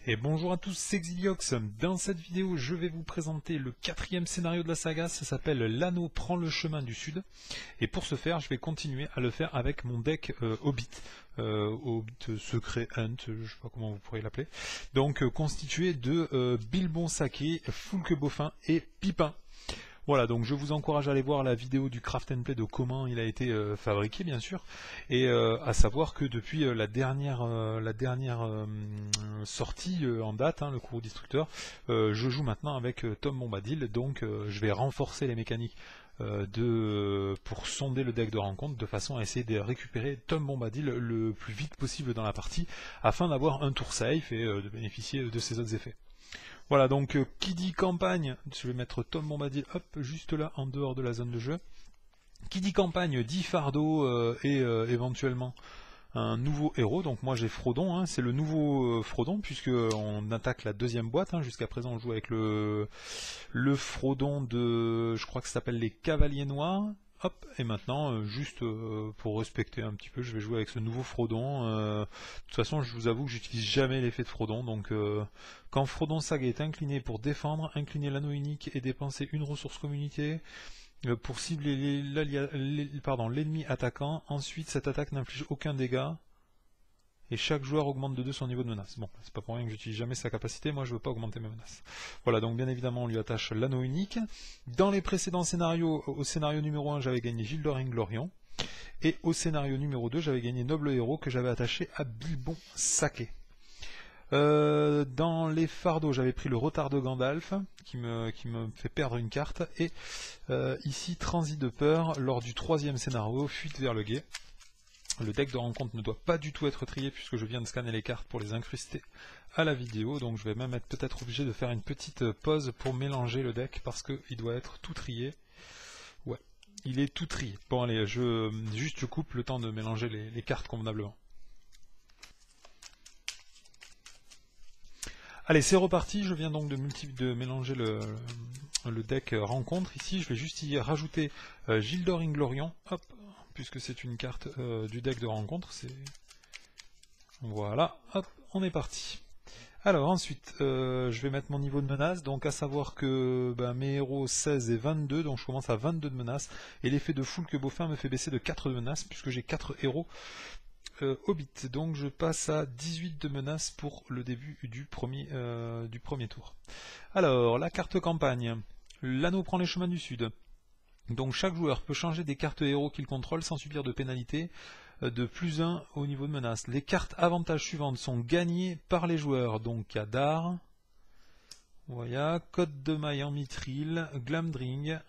Et bonjour à tous, c'est Xiliox. Dans cette vidéo, je vais vous présenter le 4e scénario de la saga. Ça s'appelle L'Anneau prend le chemin du sud. Et pour ce faire, je vais continuer à le faire avec mon deck Hobbit. Hobbit Secret Hunt, je ne sais pas comment vous pourriez l'appeler. Donc constitué de Bilbon Saké, Foulque Beaufin et Pipin. Voilà, donc je vous encourage à aller voir la vidéo du Craft and Play de comment il a été fabriqué, bien sûr, et à savoir que depuis la dernière sortie en date, le courroux destructeur, je joue maintenant avec Tom Bombadil, donc je vais renforcer les mécaniques pour sonder le deck de rencontre, de façon à essayer de récupérer Tom Bombadil le plus vite possible dans la partie, afin d'avoir un tour safe et de bénéficier de ses autres effets. Voilà, donc qui dit campagne, je vais mettre Tom Bombadil, hop, juste là, en dehors de la zone de jeu. Qui dit campagne, dit fardeau et éventuellement un nouveau héros. Donc moi j'ai Frodon, c'est le nouveau Frodon, puisque on attaque la deuxième boîte. Jusqu'à présent on joue avec le Frodon de, je crois que ça s'appelle les Cavaliers Noirs. Hop, et maintenant, juste pour respecter un petit peu, je vais jouer avec ce nouveau Frodon. De toute façon, je vous avoue que j'utilise jamais l'effet de Frodon, donc quand Frodon Saga est incliné pour défendre, incliner l'anneau unique et dépenser une ressource communauté pour cibler l'ennemi attaquant. Ensuite, cette attaque n'inflige aucun dégât. Et chaque joueur augmente de 2 son niveau de menace. Bon, c'est pas pour rien que j'utilise jamais sa capacité, moi je veux pas augmenter mes menaces. Voilà, donc bien évidemment on lui attache l'anneau unique. Dans les précédents scénarios, au scénario numéro 1 j'avais gagné Gilder Inglorion. Et au scénario numéro 2 j'avais gagné Noble Héros que j'avais attaché à Bilbon Saké. Dans les fardeaux j'avais pris le retard de Gandalf qui me fait perdre une carte. Et ici Transit de peur lors du 3e scénario, Fuite vers le guet. Le deck de rencontre ne doit pas du tout être trié puisque je viens de scanner les cartes pour les incruster à la vidéo. Donc je vais même être peut-être obligé de faire une petite pause pour mélanger le deck parce qu'il doit être tout trié. Ouais, il est tout trié. Bon allez, je coupe le temps de mélanger les cartes convenablement. Allez, c'est reparti. Je viens donc de mélanger le deck rencontre. Ici, je vais juste y rajouter Gilder Inglorion. Hop, puisque c'est une carte du deck de rencontre. Voilà, hop, on est parti. Alors ensuite, je vais mettre mon niveau de menace, donc à savoir que mes héros 16 et 22, donc je commence à 22 de menace, et l'effet de Foulque Beaufin me fait baisser de 4 de menace, puisque j'ai 4 héros Hobbit, donc je passe à 18 de menace pour le début du premier tour. Alors, la carte campagne, l'anneau prend les chemins du sud. Donc chaque joueur peut changer des cartes héros qu'il contrôle sans subir de pénalité de plus 1 au niveau de menace. Les cartes avantages suivantes sont gagnées par les joueurs. Donc Kadar, voilà, Côte de Maille en Mithril, Glamdring,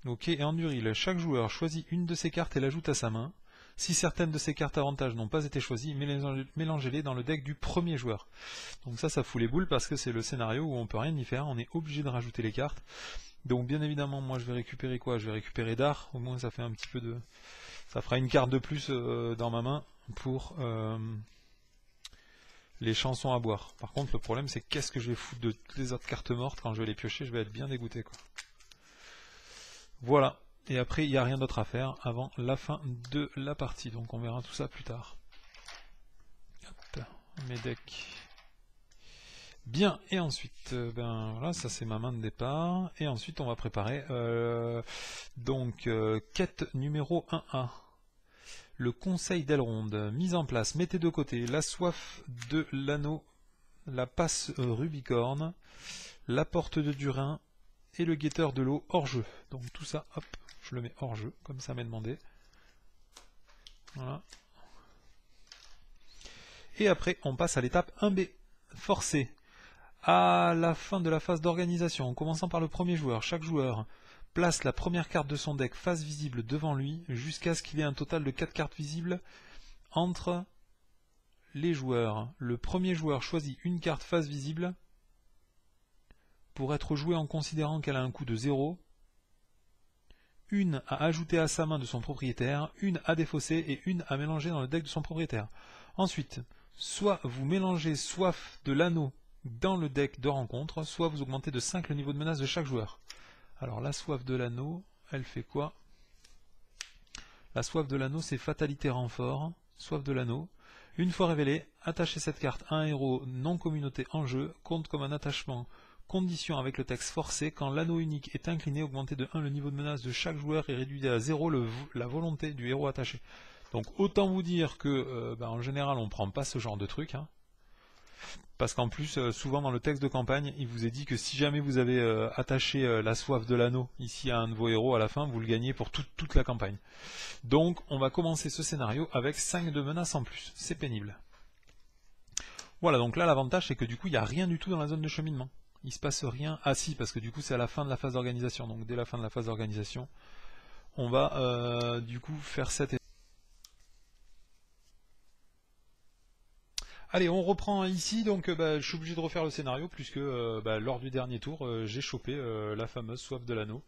ok, et Enduril. Chaque joueur choisit une de ces cartes et l'ajoute à sa main. Si certaines de ces cartes avantages n'ont pas été choisies, mélangez-les dans le deck du premier joueur. Donc ça fout les boules parce que c'est le scénario où on peut rien y faire, on est obligé de rajouter les cartes. Donc bien évidemment, moi je vais récupérer quoi? Je vais récupérer Dar, au moins ça fait un petit peu de... Ça fera une carte de plus dans ma main pour les chansons à boire. Par contre, le problème c'est qu'est-ce que je vais foutre de toutes les autres cartes mortes quand je vais les piocher, je vais être bien dégoûté, quoi. Voilà, et après il n'y a rien d'autre à faire avant la fin de la partie, donc on verra tout ça plus tard. Hop, mes decks... Bien, et ensuite, voilà, ça c'est ma main de départ, et ensuite on va préparer quête numéro 1A. Le conseil d'Elrond, mise en place, mettez de côté la soif de l'anneau, la passe Rubicorne, la porte de Durin et le guetteur de l'eau hors jeu. Donc tout ça, hop, je le mets hors jeu, comme ça m'est demandé. Voilà. Et après on passe à l'étape 1B, forcé. À la fin de la phase d'organisation, en commençant par le premier joueur, chaque joueur place la première carte de son deck face visible devant lui, jusqu'à ce qu'il ait un total de 4 cartes visibles entre les joueurs. Le premier joueur choisit une carte face visible pour être jouée en considérant qu'elle a un coût de 0, une à ajouter à sa main de son propriétaire, une à défausser et une à mélanger dans le deck de son propriétaire. Ensuite, soit vous mélangez soif de l'anneau dans le deck de rencontre, soit vous augmentez de 5 le niveau de menace de chaque joueur. Alors la soif de l'anneau, elle fait quoi? La soif de l'anneau c'est fatalité renfort, soif de l'anneau. Une fois révélée, attachez cette carte à un héros non communauté en jeu, compte comme un attachement. Condition avec le texte forcé, quand l'anneau unique est incliné, augmentez de 1 le niveau de menace de chaque joueur et réduisez à 0 la volonté du héros attaché. Donc autant vous dire que en général on prend pas ce genre de truc, hein, parce qu'en plus souvent dans le texte de campagne il vous est dit que si jamais vous avez attaché la soif de l'anneau ici à un de vos héros à la fin, vous le gagnez pour toute la campagne. Donc on va commencer ce scénario avec 5 de menaces en plus, c'est pénible. Voilà, donc là l'avantage c'est que du coup il n'y a rien du tout dans la zone de cheminement. Il se passe rien. Ah si, parce que du coup c'est à la fin de la phase d'organisation. Donc dès la fin de la phase d'organisation, on va du coup faire cette... Allez, on reprend ici. Donc je suis obligé de refaire le scénario puisque lors du dernier tour, j'ai chopé la fameuse soif de l'anneau.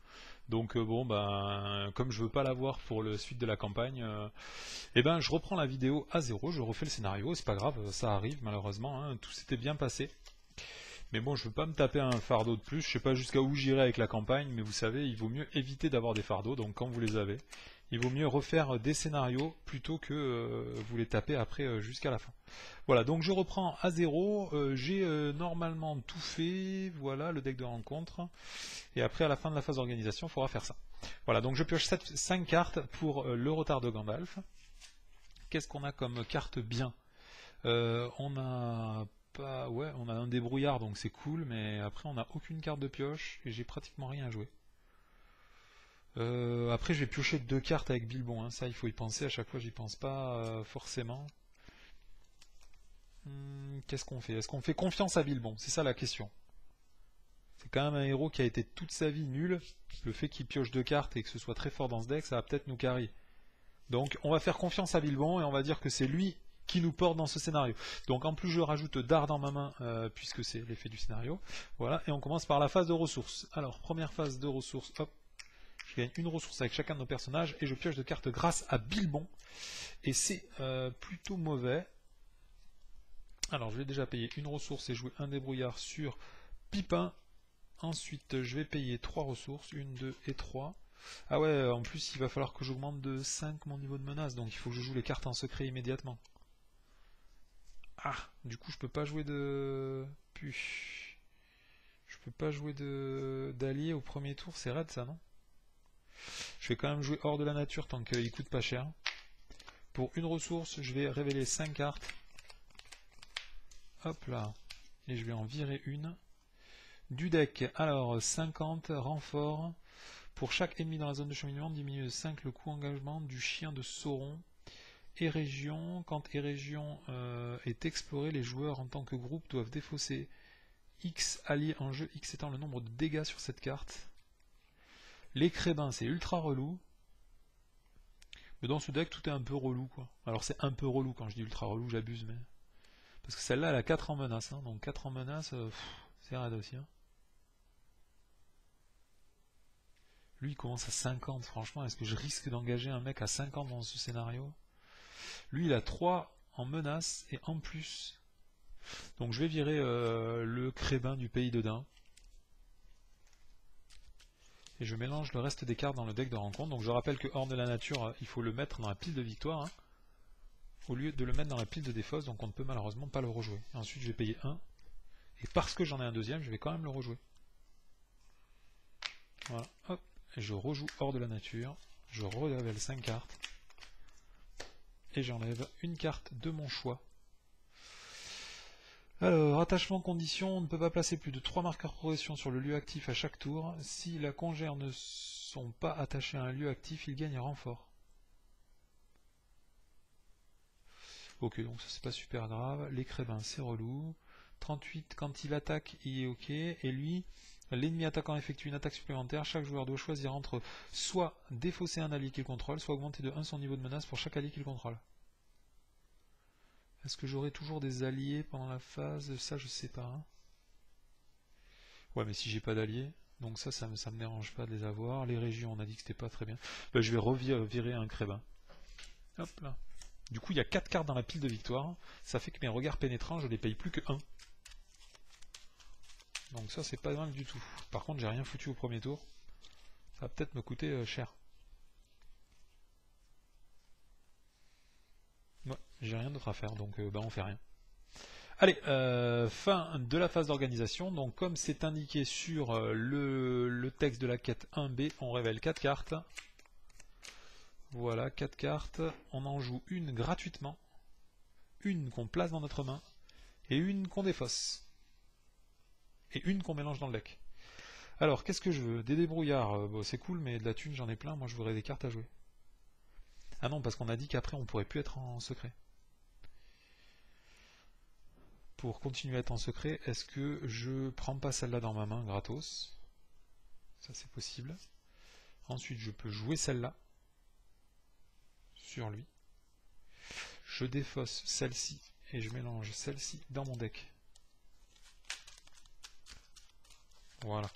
Donc comme je veux pas l'avoir pour la suite de la campagne, je reprends la vidéo à 0, je refais le scénario. C'est pas grave, ça arrive malheureusement. Hein, tout s'était bien passé. Mais bon, je veux pas me taper un fardeau de plus, je sais pas jusqu'à où j'irai avec la campagne, mais vous savez, il vaut mieux éviter d'avoir des fardeaux, donc quand vous les avez, il vaut mieux refaire des scénarios plutôt que vous les taper après jusqu'à la fin. Voilà, donc je reprends à 0, j'ai normalement tout fait, voilà le deck de rencontre, et après à la fin de la phase d'organisation, il faudra faire ça. Voilà, donc je pioche 5 cartes pour le retard de Gandalf. Qu'est-ce qu'on a comme carte bien? On a... on a un débrouillard donc c'est cool, mais après on n'a aucune carte de pioche et j'ai pratiquement rien à jouer. Après je vais piocher 2 cartes avec Bilbon, hein. Ça il faut y penser, à chaque fois j'y pense pas forcément. Qu'est-ce qu'on fait? Est-ce qu'on fait confiance à Bilbon? C'est ça la question. C'est quand même un héros qui a été toute sa vie nul. Le fait qu'il pioche 2 cartes et que ce soit très fort dans ce deck, ça va peut-être nous carry. Donc on va faire confiance à Bilbon et on va dire que c'est lui qui nous porte dans ce scénario. Donc en plus je rajoute Dard dans ma main puisque c'est l'effet du scénario. Voilà, et on commence par la phase de ressources. Alors première phase de ressources, hop, je gagne une ressource avec chacun de nos personnages et je pioche de cartes grâce à Bilbon. Et c'est plutôt mauvais. Alors je vais déjà payer une ressource et jouer un débrouillard sur Pipin. Ensuite je vais payer 3 ressources, 1, 2 et 3. Ah ouais, en plus il va falloir que j'augmente de 5 mon niveau de menace, donc il faut que je joue les cartes en secret immédiatement. Ah, du coup je peux pas jouer de... Je peux pas jouer d'allié au premier tour, c'est raide ça, non? Je vais quand même jouer hors de la nature tant qu'il coûte pas cher. Pour une ressource, je vais révéler 5 cartes. Hop là. Et je vais en virer une. Du deck, alors 50, renfort. Pour chaque ennemi dans la zone de cheminement, diminue de 5 le coût engagement du chien de Sauron. Et région, quand région est explorée, les joueurs en tant que groupe doivent défausser X alliés en jeu, X étant le nombre de dégâts sur cette carte. Les crébins, c'est ultra relou. Mais dans ce deck, tout est un peu relou, quoi. Alors c'est un peu relou, quand je dis ultra relou, j'abuse, mais... Parce que celle-là, elle a 4 en menace, hein, donc 4 en menace, c'est raide aussi. Hein. Lui, il commence à 50, franchement, est-ce que je risque d'engager un mec à 50 dans ce scénario? Lui, il a 3 en menace, et en plus... Donc je vais virer le crébin du pays de Dain. Et je mélange le reste des cartes dans le deck de rencontre. Donc je rappelle que hors de la nature, il faut le mettre dans la pile de victoire, hein, au lieu de le mettre dans la pile de défausse, donc on ne peut malheureusement pas le rejouer. Et ensuite je vais payer 1. Et parce que j'en ai un deuxième, je vais quand même le rejouer. Voilà, hop. Et je rejoue hors de la nature. Je révèle 5 cartes. Et j'enlève une carte de mon choix. Alors, attachement condition, on ne peut pas placer plus de 3 marqueurs progression sur le lieu actif à chaque tour. Si la congère ne sont pas attachés à un lieu actif, il gagne un renfort. Ok, donc ça c'est pas super grave. Les crébins, c'est relou. 38, quand il attaque, il est ok. Et lui, l'ennemi attaquant effectue une attaque supplémentaire. Chaque joueur doit choisir entre soit défausser un allié qu'il contrôle, soit augmenter de 1 son niveau de menace pour chaque allié qu'il contrôle. Est-ce que j'aurai toujours des alliés pendant la phase? Ça, je sais pas. Hein. Ouais, mais si j'ai pas d'alliés, donc ça me dérange pas de les avoir. Les régions, on a dit que c'était pas très bien. Ben, je vais revirer un crébin. Hop là. Du coup, il y a 4 cartes dans la pile de victoire. Ça fait que mes regards pénétrants, je les paye plus que 1. Donc ça, c'est pas mal du tout. Par contre, j'ai rien foutu au premier tour. Ça va peut-être me coûter cher. Ouais, j'ai rien d'autre à faire, donc on fait rien. Allez, fin de la phase d'organisation. Donc comme c'est indiqué sur le texte de la quête 1B, on révèle 4 cartes. Voilà, 4 cartes. On en joue une gratuitement, une qu'on place dans notre main, et une qu'on défausse. Et une qu'on mélange dans le deck. Alors, qu'est-ce que je veux? Des débrouillards, bon, c'est cool, mais de la thune, j'en ai plein. Moi, je voudrais des cartes à jouer. Ah non, parce qu'on a dit qu'après, on pourrait plus être en secret. Pour continuer à être en secret, est-ce que je prends pas celle-là dans ma main, gratos? Ça, c'est possible. Ensuite, je peux jouer celle-là sur lui. Je défausse celle-ci et je mélange celle-ci dans mon deck. Voilà.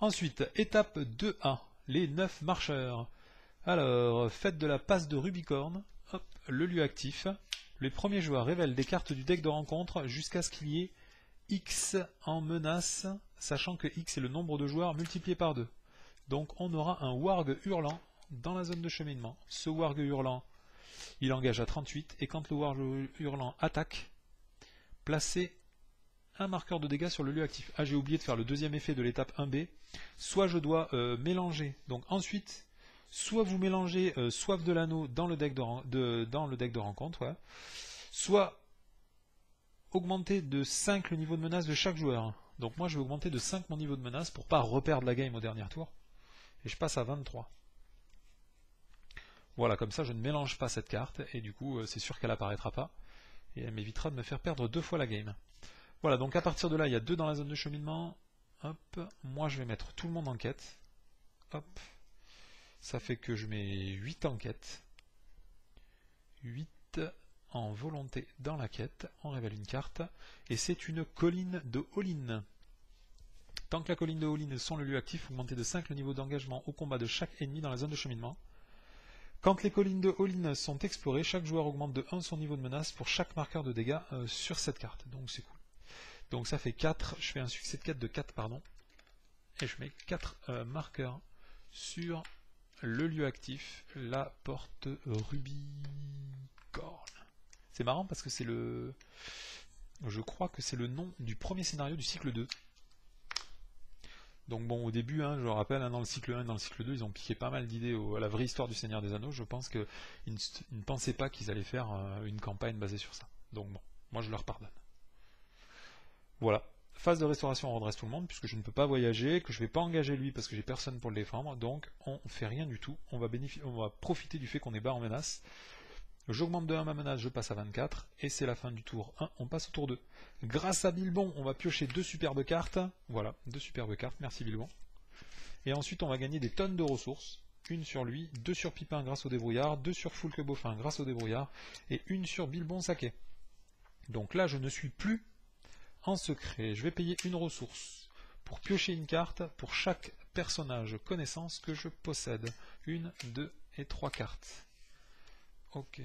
Ensuite, étape 2A, les 9 marcheurs. Alors, faites de la passe de Rubicorne, hop, le lieu actif. Les premiers joueurs révèlent des cartes du deck de rencontre jusqu'à ce qu'il y ait X en menace, sachant que X est le nombre de joueurs multiplié par 2. Donc on aura un Warg hurlant dans la zone de cheminement. Ce Warg hurlant, il engage à 38, et quand le Warg hurlant attaque, placez un marqueur de dégâts sur le lieu actif. Ah, j'ai oublié de faire le deuxième effet de l'étape 1B. Soit je dois mélanger, donc ensuite, soit vous mélangez Soif de l'anneau dans le deck de rencontre, ouais. Soit augmenter de 5 le niveau de menace de chaque joueur. Donc moi je vais augmenter de 5 mon niveau de menace pour pas reperdre la game au dernier tour. Et je passe à 23. Voilà, comme ça je ne mélange pas cette carte, et du coup c'est sûr qu'elle apparaîtra pas. Et elle m'évitera de me faire perdre 2 fois la game. Voilà, donc à partir de là, il y a 2 dans la zone de cheminement. Hop, moi je vais mettre tout le monde en quête. Hop, ça fait que je mets 8 en quête. 8 en volonté dans la quête. On révèle une carte. Et c'est une colline de all-in. Tant que la colline de all-in est son le lieu actif, augmentez de 5 le niveau d'engagement au combat de chaque ennemi dans la zone de cheminement. Quand les collines de all-in sont explorées, chaque joueur augmente de 1 son niveau de menace pour chaque marqueur de dégâts sur cette carte. Donc c'est cool. Donc ça fait 4, je fais un succès de quête de 4, pardon. Et je mets 4 marqueurs sur le lieu actif, la porte Rubicorne. C'est marrant parce que c'est le... Je crois que c'est le nom du premier scénario du cycle 2. Donc bon, au début, hein, je le rappelle, hein, dans le cycle 1 et dans le cycle 2, ils ont piqué pas mal d'idées à la vraie histoire du Seigneur des Anneaux. Je pense qu'ils ne pensaient pas qu'ils allaient faire une campagne basée sur ça. Donc bon, moi je leur pardonne. Voilà. Phase de restauration, on redresse tout le monde, puisque je ne peux pas voyager, que je ne vais pas engager lui parce que j'ai personne pour le défendre, donc on ne fait rien du tout. On va profiter du fait qu'on est bas en menace. J'augmente de 1 ma menace, je passe à 24, et c'est la fin du tour 1, on passe au tour 2. Grâce à Bilbon, on va piocher 2 superbes cartes. Voilà, 2 superbes cartes, merci Bilbon. Et ensuite, on va gagner des tonnes de ressources. Une sur lui, 2 sur Pipin grâce au débrouillard, 2 sur Foulque Beaufin grâce au débrouillard, et une sur Bilbon Saquet. Donc là, je ne suis plus en secret. Je vais payer une ressource pour piocher une carte pour chaque personnage connaissance que je possède. 1, 2 et 3 cartes. Ok.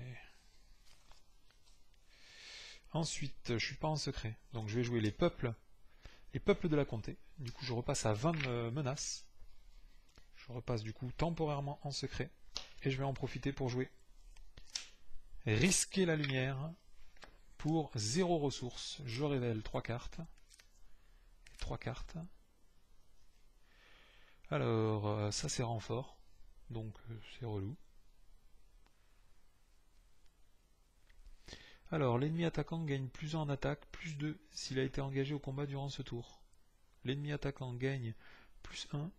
Ensuite, je suis pas en secret. Donc je vais jouer les peuples de la comté. Du coup, je repasse à 20 menaces. Je repasse du coup temporairement en secret. Et je vais en profiter pour jouer risquer la lumière pour 0 ressources. Je révèle 3 cartes. 3 cartes. Alors, ça c'est renfort. Donc c'est relou. Alors, l'ennemi attaquant gagne plus 1 en attaque, plus 2 s'il a été engagé au combat durant ce tour. L'ennemi attaquant gagne plus 1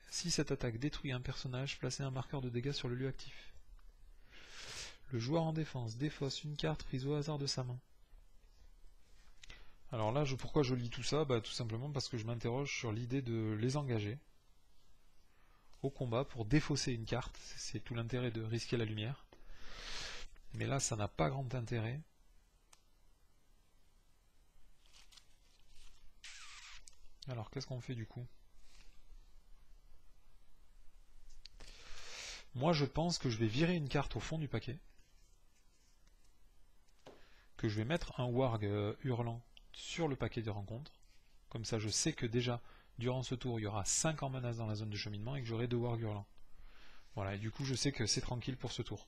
si cette attaque détruit un personnage, placez un marqueur de dégâts sur le lieu actif. Le joueur en défense défausse une carte prise au hasard de sa main. Alors là, pourquoi je lis tout ça? Tout simplement parce que je m'interroge sur l'idée de les engager au combat pour défausser une carte. C'est tout l'intérêt de risquer la lumière. Mais là, ça n'a pas grand intérêt. Alors, qu'est-ce qu'on fait du coup? Moi, je pense que je vais virer une carte au fond du paquet. Que je vais mettre un Warg hurlant sur le paquet de rencontres. Comme ça, je sais que déjà, durant ce tour, il y aura 5 en menace dans la zone de cheminement et que j'aurai 2 wargs hurlants. Voilà, et du coup, je sais que c'est tranquille pour ce tour.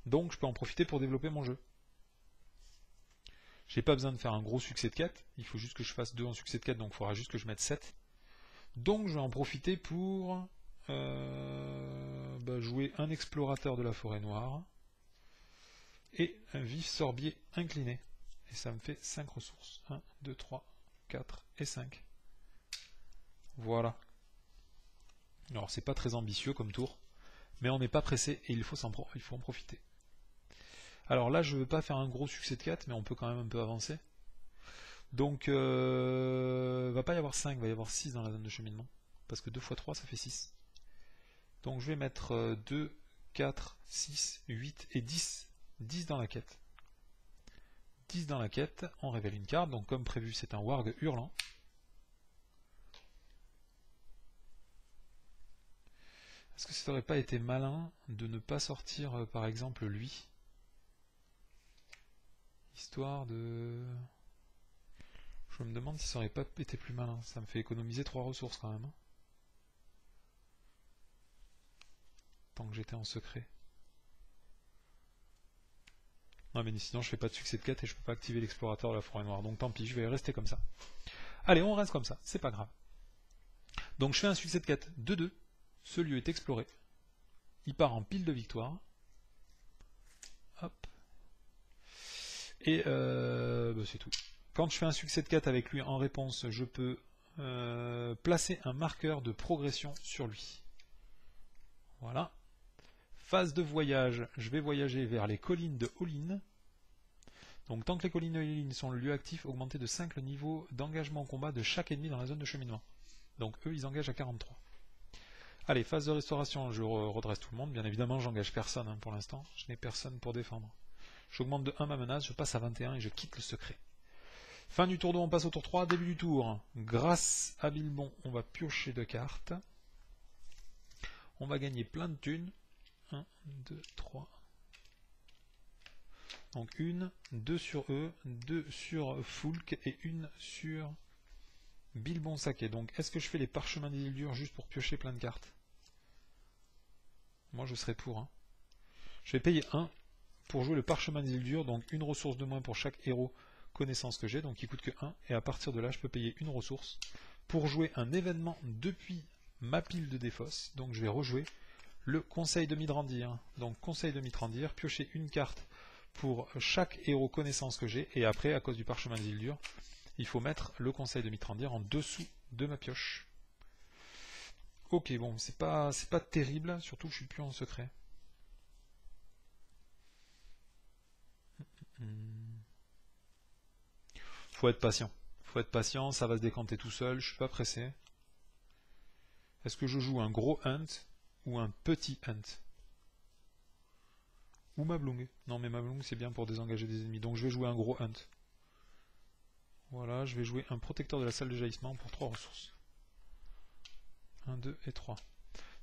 Donc, je peux en profiter pour développer mon jeu. J'ai pas besoin de faire un gros succès de 4, il faut juste que je fasse 2 en succès de 4, donc il faudra juste que je mette 7. Donc, je vais en profiter pour jouer un explorateur de la forêt noire et un vif sorbier incliné. Et ça me fait 5 ressources. 1, 2, 3, 4 et 5. Voilà. Alors, c'est pas très ambitieux comme tour, mais on n'est pas pressé et il faut en profiter. Alors là, je ne veux pas faire un gros succès de 4, mais on peut quand même un peu avancer. Donc, va pas y avoir 5, va y avoir 6 dans la zone de cheminement. Parce que 2 x 3, ça fait 6. Donc je vais mettre 2, 4, 6, 8 et 10. 10 dans la quête. 10 dans la quête, on révèle une carte. Donc comme prévu, c'est un warg hurlant. Est-ce que ça n'aurait pas été malin de ne pas sortir, par exemple, lui? Histoire de... Je me demande si ça n'aurait pas été plus malin. Ça me fait économiser 3 ressources quand même. Tant que j'étais en secret. Non mais sinon je fais pas de succès de 4 et je peux pas activer l'explorateur de la forêt noire. Donc tant pis, je vais rester comme ça. Allez, on reste comme ça, c'est pas grave. Donc je fais un succès de 4, 2-2. Ce lieu est exploré. Il part en pile de victoire. Hop. Et c'est tout. Quand je fais un succès de 4 avec lui en réponse, je peux placer un marqueur de progression sur lui. Voilà. Phase de voyage, je vais voyager vers les collines de Olin. Donc tant que les collines de Olin sont le lieu actif, augmenter de 5 le niveau d'engagement au combat de chaque ennemi dans la zone de cheminement. Donc eux, ils engagent à 43. Allez, phase de restauration, je redresse tout le monde. Bien évidemment, j'engage personne pour l'instant. Je n'ai personne pour défendre. J'augmente de 1 ma menace, je passe à 21 et je quitte le secret. Fin du tour 2, on passe au tour 3. Début du tour, grâce à Bilbon, on va piocher 2 cartes. On va gagner plein de thunes. 1, 2, 3. Donc 1, 2 sur eux, 2 sur Foulk et 1 sur Bilbon Saké. Donc est-ce que je fais les parchemins des îles dures juste pour piocher plein de cartes? Moi je serais pour. Hein. Je vais payer 1 pour jouer le parchemin des îles dures, donc une ressource de moins pour chaque héros connaissance que j'ai, donc il coûte que 1. Et à partir de là je peux payer une ressource pour jouer un événement depuis ma pile de défausse. Donc je vais rejouer le conseil de Mithrandir. Donc conseil de Mithrandir, piocher une carte pour chaque héros connaissance que j'ai, et après, à cause du parchemin des îles dures, il faut mettre le conseil de Mithrandir en dessous de ma pioche. Ok, bon, c'est pas terrible, surtout que je suis plus en secret. Faut être patient. Faut être patient, ça va se décanter tout seul, je suis pas pressé. Est-ce que je joue un gros hunt ou un petit hunt? Ou Mablung. Non mais Mablung c'est bien pour désengager des ennemis. Donc je vais jouer un gros hunt. Voilà, je vais jouer un protecteur de la salle de jaillissement pour 3 ressources. 1, 2 et 3.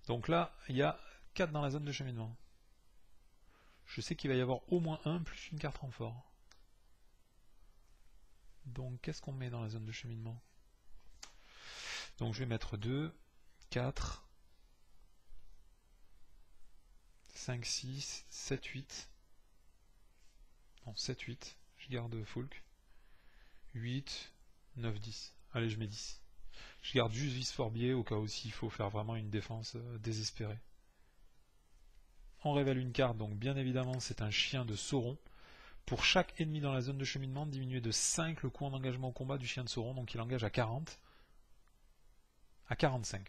Donc là, il y a 4 dans la zone de cheminement. Je sais qu'il va y avoir au moins 1 plus une carte renfort. Donc qu'est-ce qu'on met dans la zone de cheminement? Donc je vais mettre 2, 4, 5, 6, 7, 8. Non, 7, 8. Je garde Foulk. 8, 9, 10. Allez, je mets 10. Je garde juste Vice-Forbier au cas où s'il faut faire vraiment une défense désespérée. On révèle une carte, donc bien évidemment c'est un chien de Sauron. Pour chaque ennemi dans la zone de cheminement, diminuer de 5 le coût en engagement au combat du chien de Sauron, donc il engage à 40. À 45.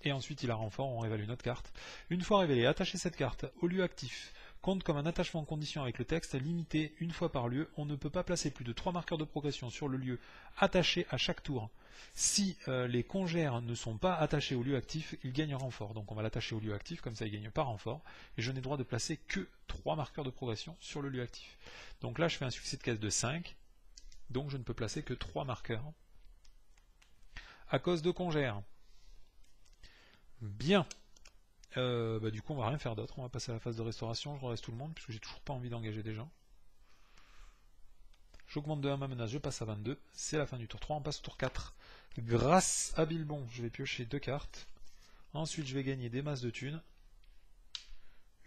Et ensuite il a renfort, on révèle une autre carte. Une fois révélée, attachez cette carte au lieu actif. Compte comme un attachement en condition avec le texte, limité une fois par lieu. On ne peut pas placer plus de 3 marqueurs de progression sur le lieu attaché à chaque tour. Si les congères ne sont pas attachés au lieu actif, ils gagnent renfort. Donc on va l'attacher au lieu actif, comme ça il ne gagne pas renfort. Et je n'ai droit de placer que 3 marqueurs de progression sur le lieu actif. Donc là je fais un succès de caisse de 5. Donc je ne peux placer que 3 marqueurs. À cause de congères. Bien. Du coup on va rien faire d'autre, on va passer à la phase de restauration, je redresse tout le monde puisque j'ai toujours pas envie d'engager des gens. J'augmente de 1 ma menace, je passe à 22, c'est la fin du tour 3, on passe au tour 4. Grâce à Bilbon, je vais piocher 2 cartes. Ensuite, je vais gagner des masses de thunes.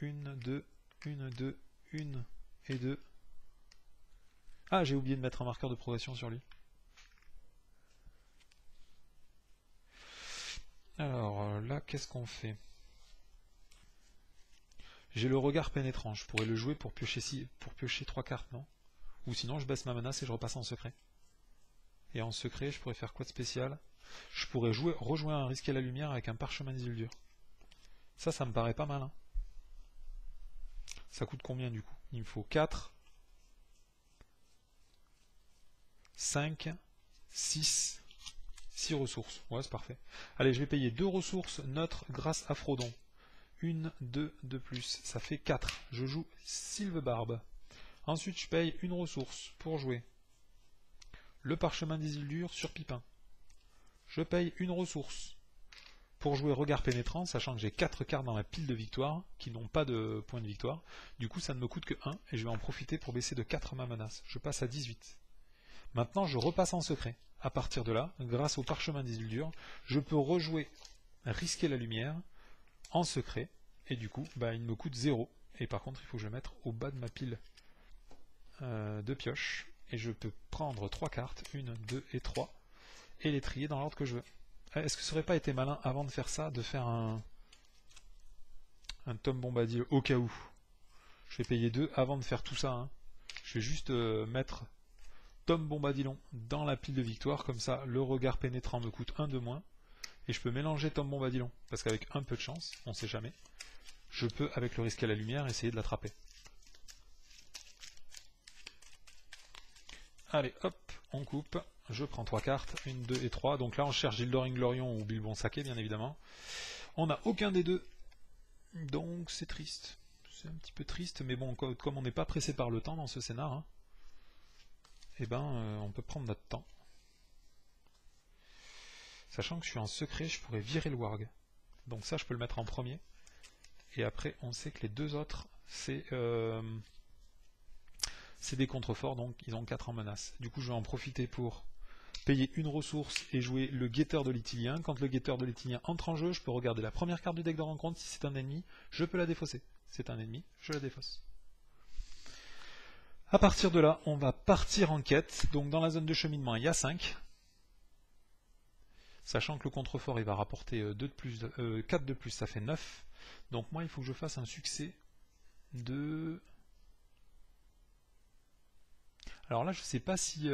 1, 2, 1, 2, 1 et 2. Ah, j'ai oublié de mettre un marqueur de progression sur lui. Alors là, qu'est-ce qu'on fait? J'ai le regard pénétrant. Je pourrais le jouer pour piocher 3 cartes, non? Ou sinon, je baisse ma menace et je repasse en secret. Et en secret, je pourrais faire quoi de spécial? Je pourrais rejouer un risque à la lumière avec un parchemin d'Isildur. Ça me paraît pas mal. Hein. Ça coûte combien du coup? Il me faut 4, 5, 6 ressources. Ouais, c'est parfait. Allez, je vais payer 2 ressources neutres grâce à Frodon. 1, 2 de plus. Ça fait 4. Je joue Sylvebarbe. Ensuite, je paye une ressource pour jouer le parchemin d'Isildur sur Pipin. Je paye une ressource pour jouer regard pénétrant, sachant que j'ai 4 cartes dans la pile de victoire qui n'ont pas de point de victoire. Du coup, ça ne me coûte que 1 et je vais en profiter pour baisser de 4 ma menace. Je passe à 18. Maintenant, je repasse en secret. À partir de là, grâce au parchemin d'Isildur, je peux rejouer risquer la lumière en secret et du coup, il me coûte 0. Et par contre, il faut que je le mette au bas de ma pile de pioche. Et je peux prendre 3 cartes, 1, 2 et 3, et les trier dans l'ordre que je veux. Est-ce que ça aurait pas été malin, avant de faire ça, de faire un Tom Bombadil au cas où? Je vais payer 2 avant de faire tout ça. Hein. Je vais juste mettre Tom Bombadilon dans la pile de victoire, comme ça le regard pénétrant me coûte 1 de moins, et je peux mélanger Tom Bombadilon, parce qu'avec un peu de chance, on sait jamais, je peux, avec le risque à la lumière, essayer de l'attraper. Allez, hop, on coupe. Je prends 3 cartes, 1, 2 et 3. Donc là, on cherche Gildor Inglorion ou Bilbon Saké, bien évidemment. On n'a aucun des deux. Donc c'est triste. C'est un petit peu triste, mais bon, comme on n'est pas pressé par le temps dans ce scénar, hein, on peut prendre notre temps. Sachant que je suis en secret, je pourrais virer le Warg. Donc ça, je peux le mettre en premier. Et après, on sait que les deux autres, c'est des contreforts, donc ils ont 4 en menace. Du coup, je vais en profiter pour payer une ressource et jouer le guetteur de l'Itilien. Quand le guetteur de l'Itilien entre en jeu, je peux regarder la première carte du deck de rencontre. Si c'est un ennemi, je peux la défausser. C'est un ennemi, je la défausse. À partir de là, on va partir en quête. Donc dans la zone de cheminement, il y a 5. Sachant que le contrefort, il va rapporter 4 de plus, ça fait 9. Donc moi, il faut que je fasse un succès de... Alors là, je ne sais pas si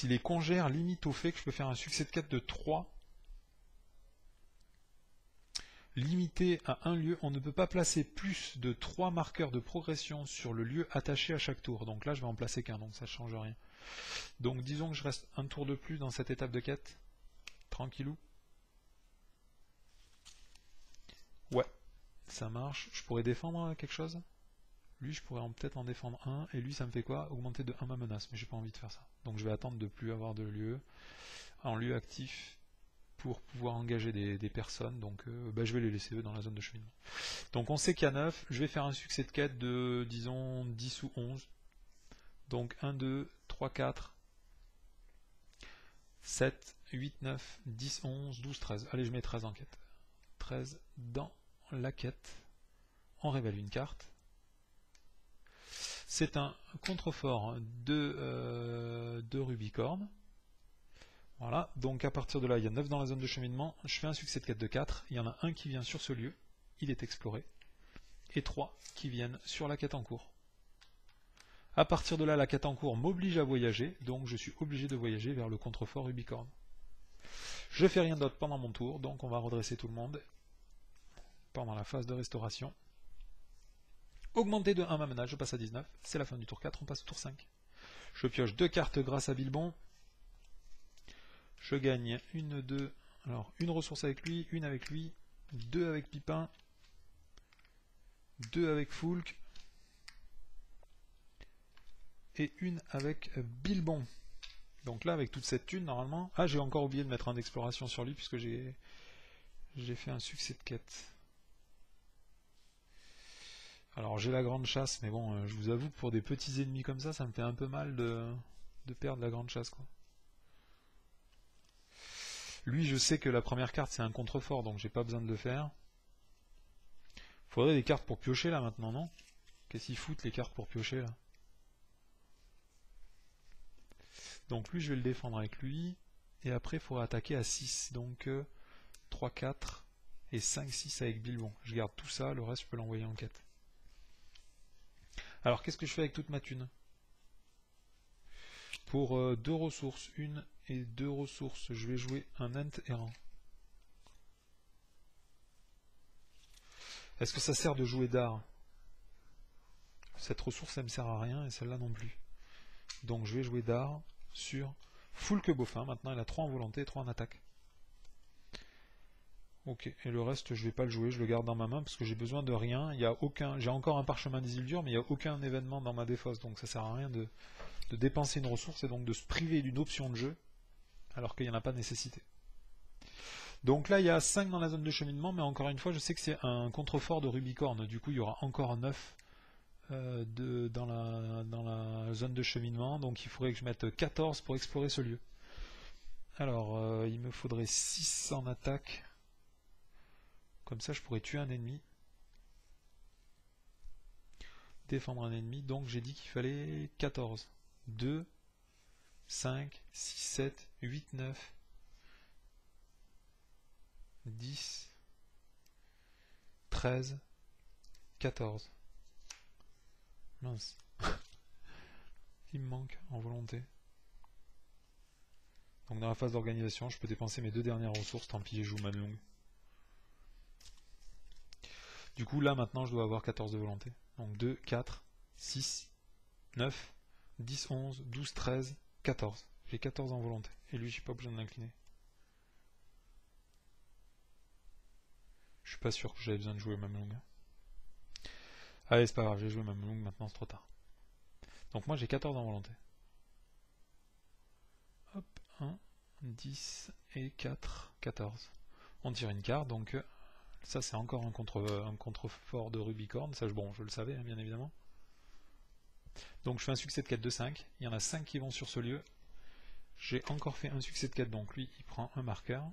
les congères limitent au fait que je peux faire un succès de quête de 3. Limité à un lieu, on ne peut pas placer plus de 3 marqueurs de progression sur le lieu attaché à chaque tour. Donc là, je vais en placer qu'un, donc ça ne change rien. Donc disons que je reste un tour de plus dans cette étape de quête. Tranquillou. Ouais, ça marche. Je pourrais défendre quelque chose? Lui, je pourrais peut-être en défendre un, et lui, ça me fait quoi? Augmenter de 1 ma menace, mais j'ai pas envie de faire ça. Donc je vais attendre de plus avoir de lieu en lieu actif pour pouvoir engager des personnes, donc je vais les laisser eux dans la zone de cheminement. Donc on sait qu'il y a 9, je vais faire un succès de quête de, disons, 10 ou 11. Donc 1, 2, 3, 4, 7, 8, 9, 10, 11, 12, 13. Allez, je mets 13 en quête. 13 dans la quête. On révèle une carte. C'est un contrefort de Rubicorne. Voilà, donc à partir de là, il y a 9 dans la zone de cheminement. Je fais un succès de quête de 4. Il y en a un qui vient sur ce lieu. Il est exploré. Et 3 qui viennent sur la quête en cours. À partir de là, la quête en cours m'oblige à voyager. Donc je suis obligé de voyager vers le contrefort Rubicorne. Je fais rien d'autre pendant mon tour. Donc on va redresser tout le monde pendant la phase de restauration. Augmenter de 1 ma menace, je passe à 19. C'est la fin du tour 4, on passe au tour 5. Je pioche 2 cartes grâce à Bilbon. Je gagne une ressource avec lui, une avec lui, 2 avec Pipin, 2 avec Foulk, et une avec Bilbon. Donc là, avec toute cette thune, normalement... Ah, j'ai encore oublié de mettre un d'exploration sur lui, puisque j'ai fait un succès de quête. Alors j'ai la grande chasse, mais bon, je vous avoue que pour des petits ennemis comme ça me fait un peu mal de de perdre la grande chasse, quoi. Lui, je sais que la première carte, c'est un contrefort, donc j'ai pas besoin de le faire. Faudrait des cartes pour piocher, là, maintenant, non? Qu'est-ce qu'ils foutent, les cartes pour piocher, là? Donc lui, je vais le défendre avec lui. Et après, il faudra attaquer à 6. Donc 3, 4 et 5, 6 avec Bilbon. Je garde tout ça, le reste, je peux l'envoyer en quête. Alors, qu'est-ce que je fais avec toute ma thune? Pour 2 ressources, 1 et 2 ressources, je vais jouer un Ent errant. Est-ce que ça sert de jouer d'art? Cette ressource, elle me sert à rien, et celle-là non plus. Donc je vais jouer d'art sur Foulque Beaufin. Maintenant, elle a 3 en volonté et 3 en attaque. Ok, et le reste, je vais pas le jouer, je le garde dans ma main parce que j'ai besoin de rien. Il y a aucun, j'ai encore un parchemin d'Isildur, mais il n'y a aucun événement dans ma défausse, donc ça sert à rien de dépenser une ressource et donc de se priver d'une option de jeu alors qu'il n'y en a pas de nécessité. Donc là, il y a 5 dans la zone de cheminement, mais encore une fois, je sais que c'est un contrefort de Rubicorne, du coup, il y aura encore 9 dans la zone de cheminement, donc il faudrait que je mette 14 pour explorer ce lieu. Alors, il me faudrait 6 en attaque. Comme ça, je pourrais tuer un ennemi. Défendre un ennemi. Donc, j'ai dit qu'il fallait 14. 2, 5, 6, 7, 8, 9, 10, 13, 14. Mince. Il me manque en volonté. Donc, dans la phase d'organisation, je peux dépenser mes 2 dernières ressources. Tant pis, je joue Manlung. Du coup, là, maintenant, je dois avoir 14 de volonté. Donc 2, 4, 6, 9, 10, 11, 12, 13, 14. J'ai 14 en volonté. Et lui, je suis pas obligé de l'incliner. Je suis pas sûr que j'avais besoin de jouer Mamlung. Allez, c'est pas grave, j'ai joué Mamlung, maintenant c'est trop tard. Donc moi, j'ai 14 en volonté. Hop, 1, 10 et 4, 14. On tire une carte, donc... ça, c'est encore un contrefort de Rubicorne. Ça, bon, je le savais, hein, bien évidemment. Donc, je fais un succès de quête de 5. Il y en a 5 qui vont sur ce lieu. J'ai encore fait un succès de quête, donc lui, il prend un marqueur.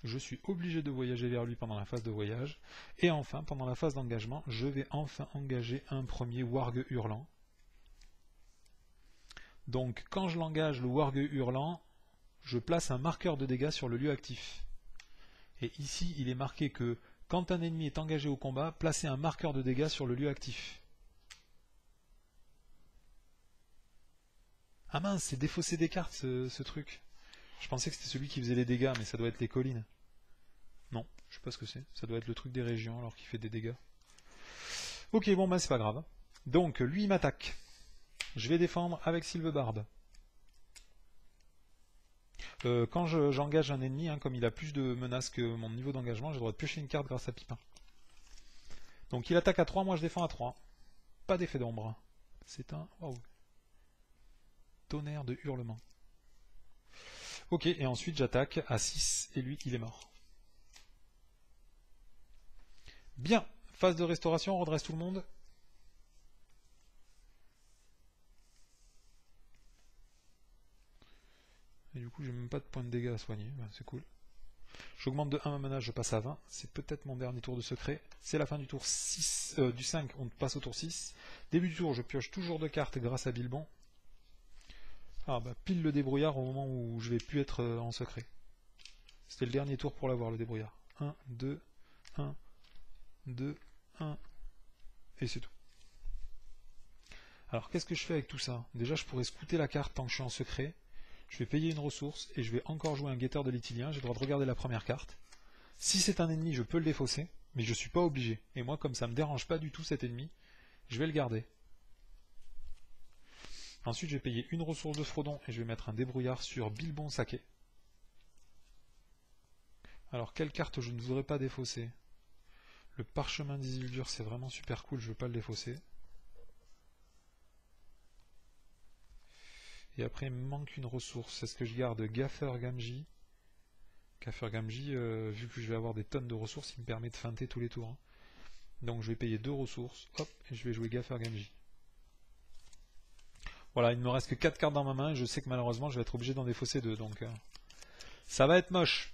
Je suis obligé de voyager vers lui pendant la phase de voyage. Et enfin, pendant la phase d'engagement, je vais enfin engager un premier Wargue Hurlant. Donc, quand je l'engage, le Wargue Hurlant, je place un marqueur de dégâts sur le lieu actif. Et ici, il est marqué que quand un ennemi est engagé au combat, placez un marqueur de dégâts sur le lieu actif. Ah mince, c'est défausser des cartes ce truc. Je pensais que c'était celui qui faisait les dégâts, mais ça doit être les collines. Non, je sais pas ce que c'est. Ça doit être le truc des régions alors qu'il fait des dégâts. Ok, bon bah c'est pas grave. Donc lui il m'attaque. Je vais défendre avec Sylvebarbe. Quand j'engage un ennemi, hein, comme il a plus de menaces que mon niveau d'engagement, j'ai le droit de piocher une carte grâce à Pipin. Donc il attaque à 3, moi je défends à 3. Pas d'effet d'ombre. C'est un... Wow. Tonnerre de hurlement. Ok, et ensuite j'attaque à 6, et lui il est mort. Bien, phase de restauration, on redresse tout le monde. Et du coup j'ai même pas de points de dégâts à soigner, ben, c'est cool. J'augmente de 1 ma mana, je passe à 20. C'est peut-être mon dernier tour de secret. C'est la fin du tour 6, du 5, on passe au tour 6. Début du tour, je pioche toujours 2 cartes grâce à Bilbon. Ah bah pile le débrouillard au moment où je vais plus être en secret. C'était le dernier tour pour l'avoir, le débrouillard. 1, 2, 1, 2, 1, et c'est tout. Alors qu'est-ce que je fais avec tout ça? Déjà je pourrais scouter la carte tant que je suis en secret. Je vais payer une ressource et je vais encore jouer un guetteur de l'Itilien. J'ai le droit de regarder la première carte. Si c'est un ennemi, je peux le défausser, mais je suis pas obligé. Et moi, comme ça me dérange pas du tout cet ennemi, je vais le garder. Ensuite, je vais payer une ressource de Frodon et je vais mettre un débrouillard sur Bilbon Saké. Alors, quelle carte je ne voudrais pas défausser? Le parchemin d'Isildur, c'est vraiment super cool, je ne veux pas le défausser. Et après, il me manque une ressource. Est-ce que je garde Gaffer Gamgee? Gaffer Gamgee, vu que je vais avoir des tonnes de ressources, il me permet de feinter tous les tours. Hein. Donc je vais payer 2 ressources, hop, et je vais jouer Gaffer Gamgee. Voilà, il ne me reste que 4 cartes dans ma main, et je sais que malheureusement je vais être obligé d'en défausser 2, donc ça va être moche.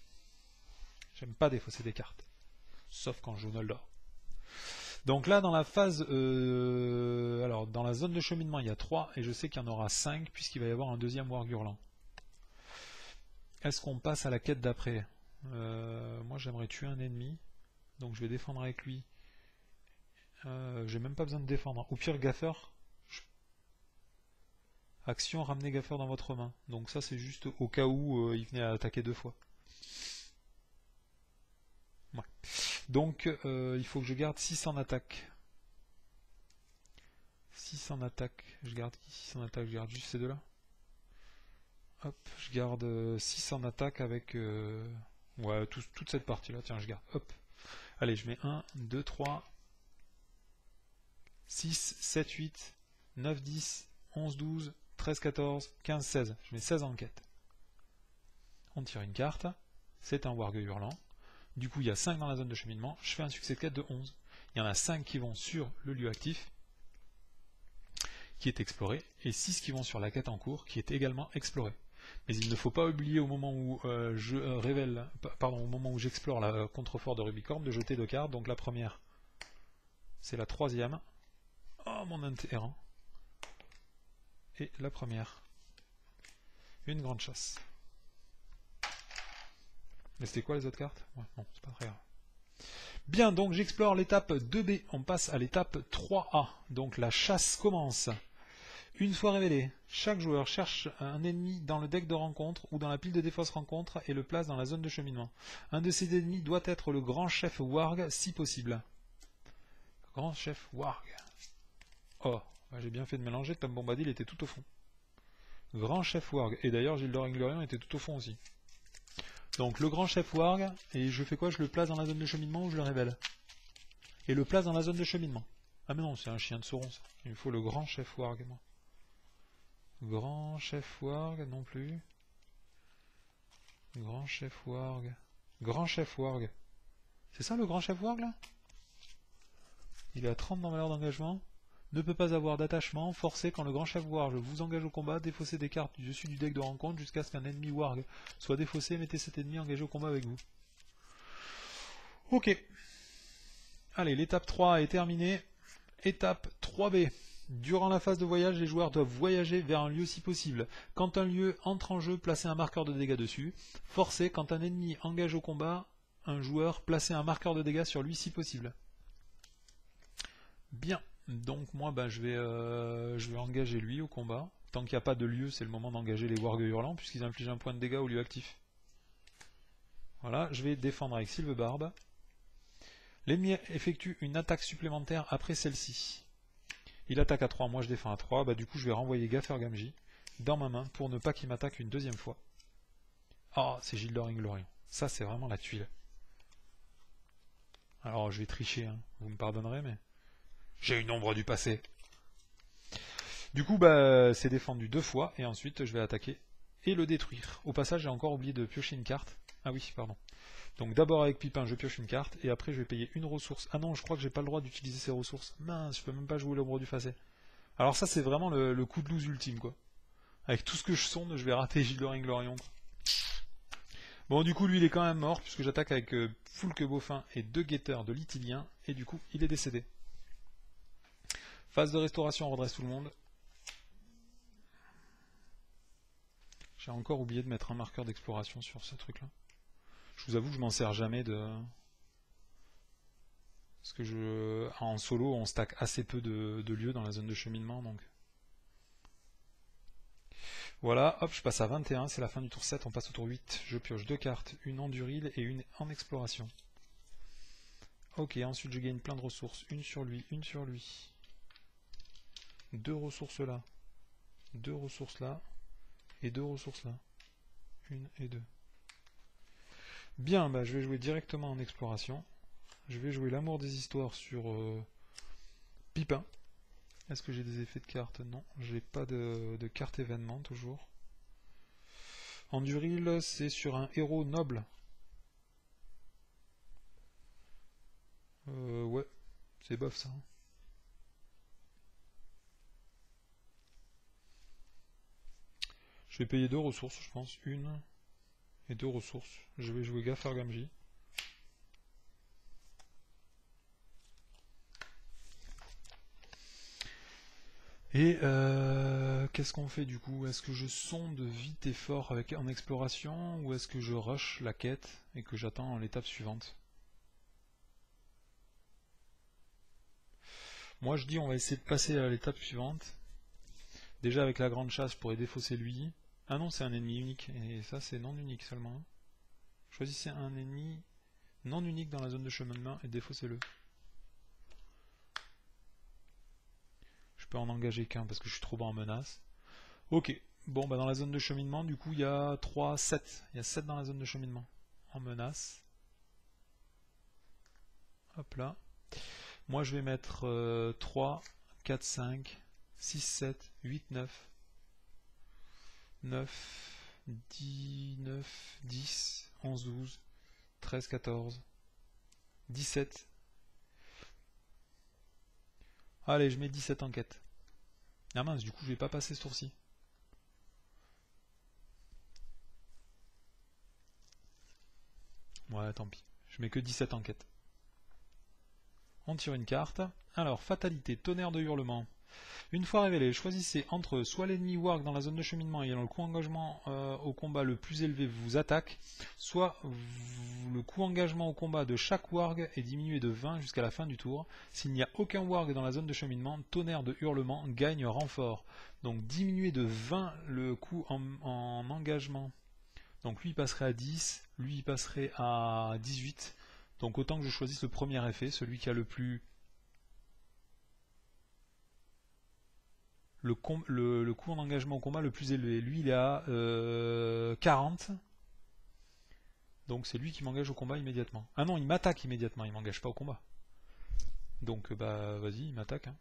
J'aime pas défausser des cartes, sauf quand je joue Noldor. Donc là, dans la phase, alors dans la zone de cheminement, il y a 3, et je sais qu'il y en aura 5, puisqu'il va y avoir un deuxième Warg Hurlant. Est-ce qu'on passe à la quête d'après? Moi, j'aimerais tuer un ennemi, donc je vais défendre avec lui. J'ai même pas besoin de défendre. Au pire, Gaffer. Action, ramener Gaffer dans votre main. Donc ça, c'est juste au cas où il venait à attaquer 2 fois. Ouais. Donc, il faut que je garde 6 en attaque. 6 en attaque. Je garde qui 6 en attaque? Je garde juste ces deux-là. Hop, je garde 6 en attaque avec... ouais, toute cette partie-là. Tiens, je garde. Hop. Allez, je mets 1, 2, 3, 6, 7, 8, 9, 10, 11, 12, 13, 14, 15, 16. Je mets 16 en quête. On tire une carte. C'est un Warg Hurlant. Du coup, il y a 5 dans la zone de cheminement. Je fais un succès de quête de 11. Il y en a 5 qui vont sur le lieu actif, qui est exploré, et 6 qui vont sur la quête en cours, qui est également explorée. Mais il ne faut pas oublier au moment où au moment où j'explore la contrefort de Rubicorn, de jeter 2 cartes. Donc la première, c'est la 3e. Oh, mon interrant. Et la première, une grande chasse. Mais c'était quoi les autres cartes? Ouais, non, c'est pas très grave. Bien, donc j'explore l'étape 2B. On passe à l'étape 3A. Donc la chasse commence. Une fois révélé, chaque joueur cherche un ennemi dans le deck de rencontre ou dans la pile de défausse rencontre et le place dans la zone de cheminement. Un de ces ennemis doit être le grand chef Warg si possible. Grand chef Warg. Oh, bah j'ai bien fait de mélanger, Tom Bombadil était tout au fond. Grand chef Warg. Et d'ailleurs Gildor Inglorion était tout au fond aussi. Donc le grand chef Warg, et je fais quoi? Je le place dans la zone de cheminement ou je le révèle? Et le place dans la zone de cheminement. Ah mais non, c'est un chien de Sauron ça. Il me faut le grand chef Warg, moi. Grand chef Warg, non plus. Grand chef Warg. Grand chef Warg. C'est ça le grand chef Warg là? Il est à 30 dans valeur d'engagement. Ne peut pas avoir d'attachement. Forcé quand le grand chef Warg vous engage au combat. Défaussez des cartes du dessus du deck de rencontre jusqu'à ce qu'un ennemi Warg soit défaussé. Mettez cet ennemi engagé au combat avec vous. Ok. Allez, l'étape 3 est terminée. Étape 3B. Durant la phase de voyage, les joueurs doivent voyager vers un lieu si possible. Quand un lieu entre en jeu, placez un marqueur de dégâts dessus. Forcez quand un ennemi engage au combat un joueur, placez un marqueur de dégâts sur lui si possible. Bien, donc moi je vais engager lui au combat. Tant qu'il n'y a pas de lieu, c'est le moment d'engager les Warg Hurlants, puisqu'ils infligent un point de dégâts au lieu actif. Voilà, je vais défendre avec Sylvebarbe. L'ennemi effectue une attaque supplémentaire après celle-ci. Il attaque à 3, moi je défends à 3, bah du coup je vais renvoyer Gaffer Gamgee dans ma main pour ne pas qu'il m'attaque une deuxième fois. Ah, c'est Gildor Inglorion. Ça c'est vraiment la tuile. Alors je vais tricher, hein. Vous me pardonnerez, mais... J'ai une ombre du passé. Du coup, c'est défendu 2 fois, et ensuite je vais attaquer et le détruire. Au passage, j'ai encore oublié de piocher une carte. Ah oui, pardon. Donc d'abord avec Pipin, je pioche une carte, et après je vais payer une ressource. Ah non, je crois que j'ai pas le droit d'utiliser ces ressources. Mince, je peux même pas jouer l'ombre du passé. Alors ça, c'est vraiment le coup de loose ultime, quoi. Avec tout ce que je sonde, je vais rater Gildor Inglorion. Bon, du coup, lui, il est quand même mort, puisque j'attaque avec Foulque Beaufin et 2 guetteurs de l'Itilien, et du coup, il est décédé. Phase de restauration, on redresse tout le monde. J'ai encore oublié de mettre un marqueur d'exploration sur ce truc-là. Je vous avoue que je m'en sers jamais de... Parce que en solo, on stack assez peu de lieux dans la zone de cheminement, donc... Voilà, hop, je passe à 21, c'est la fin du tour 7, on passe au tour 8. Je pioche 2 cartes, une en Duril et une en exploration. Ok, ensuite je gagne plein de ressources, une sur lui, 2 ressources là, 2 ressources là, et 2 ressources là. 1 et 2. Bien, je vais jouer directement en exploration. Je vais jouer l'amour des histoires sur Pipin. Est-ce que j'ai des effets de cartes? Non, j'ai pas de carte événement toujours. En Duril, c'est sur un héros noble. Ouais, c'est bof ça. Je vais payer 2 ressources, je pense. 1 et 2 ressources. Je vais jouer Gaffer Gamgee. Et qu'est-ce qu'on fait du coup? Est-ce que je sonde vite et fort en exploration ou est-ce que je rush la quête et que j'attends l'étape suivante? Moi je dis on va essayer de passer à l'étape suivante. Déjà avec la grande chasse pour défausser lui. Ah non, c'est un ennemi unique. Et ça c'est non unique seulement. Choisissez un ennemi non unique dans la zone de cheminement et défaussez-le. Je peux en engager qu'un parce que je suis trop bas en menace. Ok. Bon, bah dans la zone de cheminement, du coup, il y a 3, 7. Il y a 7 dans la zone de cheminement. En menace. Hop là. Moi, je vais mettre 3, 4, 5, 6, 7, 8, 9. 9, 10, 9, 10, 11, 12, 13, 14, 17. Allez, je mets 17 en quête. Ah mince, du coup, je vais pas passer ce tour-ci. Ouais, tant pis. Je mets que 17 en quête. On tire une carte. Alors, fatalité, tonnerre de hurlement. Une fois révélé, choisissez entre soit l'ennemi warg dans la zone de cheminement ayant le coût engagement au combat le plus élevé vous attaque, soit le coût engagement au combat de chaque warg est diminué de 20 jusqu'à la fin du tour. S'il n'y a aucun warg dans la zone de cheminement, tonnerre de hurlement gagne renfort. Donc diminuer de 20 le coût en engagement. Donc lui il passerait à 10, lui il passerait à 18. Donc autant que je choisisse le premier effet, celui qui a le plus... Le coût en engagement au combat le plus élevé. Lui il est à 40. Donc c'est lui qui m'engage au combat immédiatement. Ah non, il m'attaque immédiatement, il m'engage pas au combat. Donc bah vas-y, il m'attaque. Hein.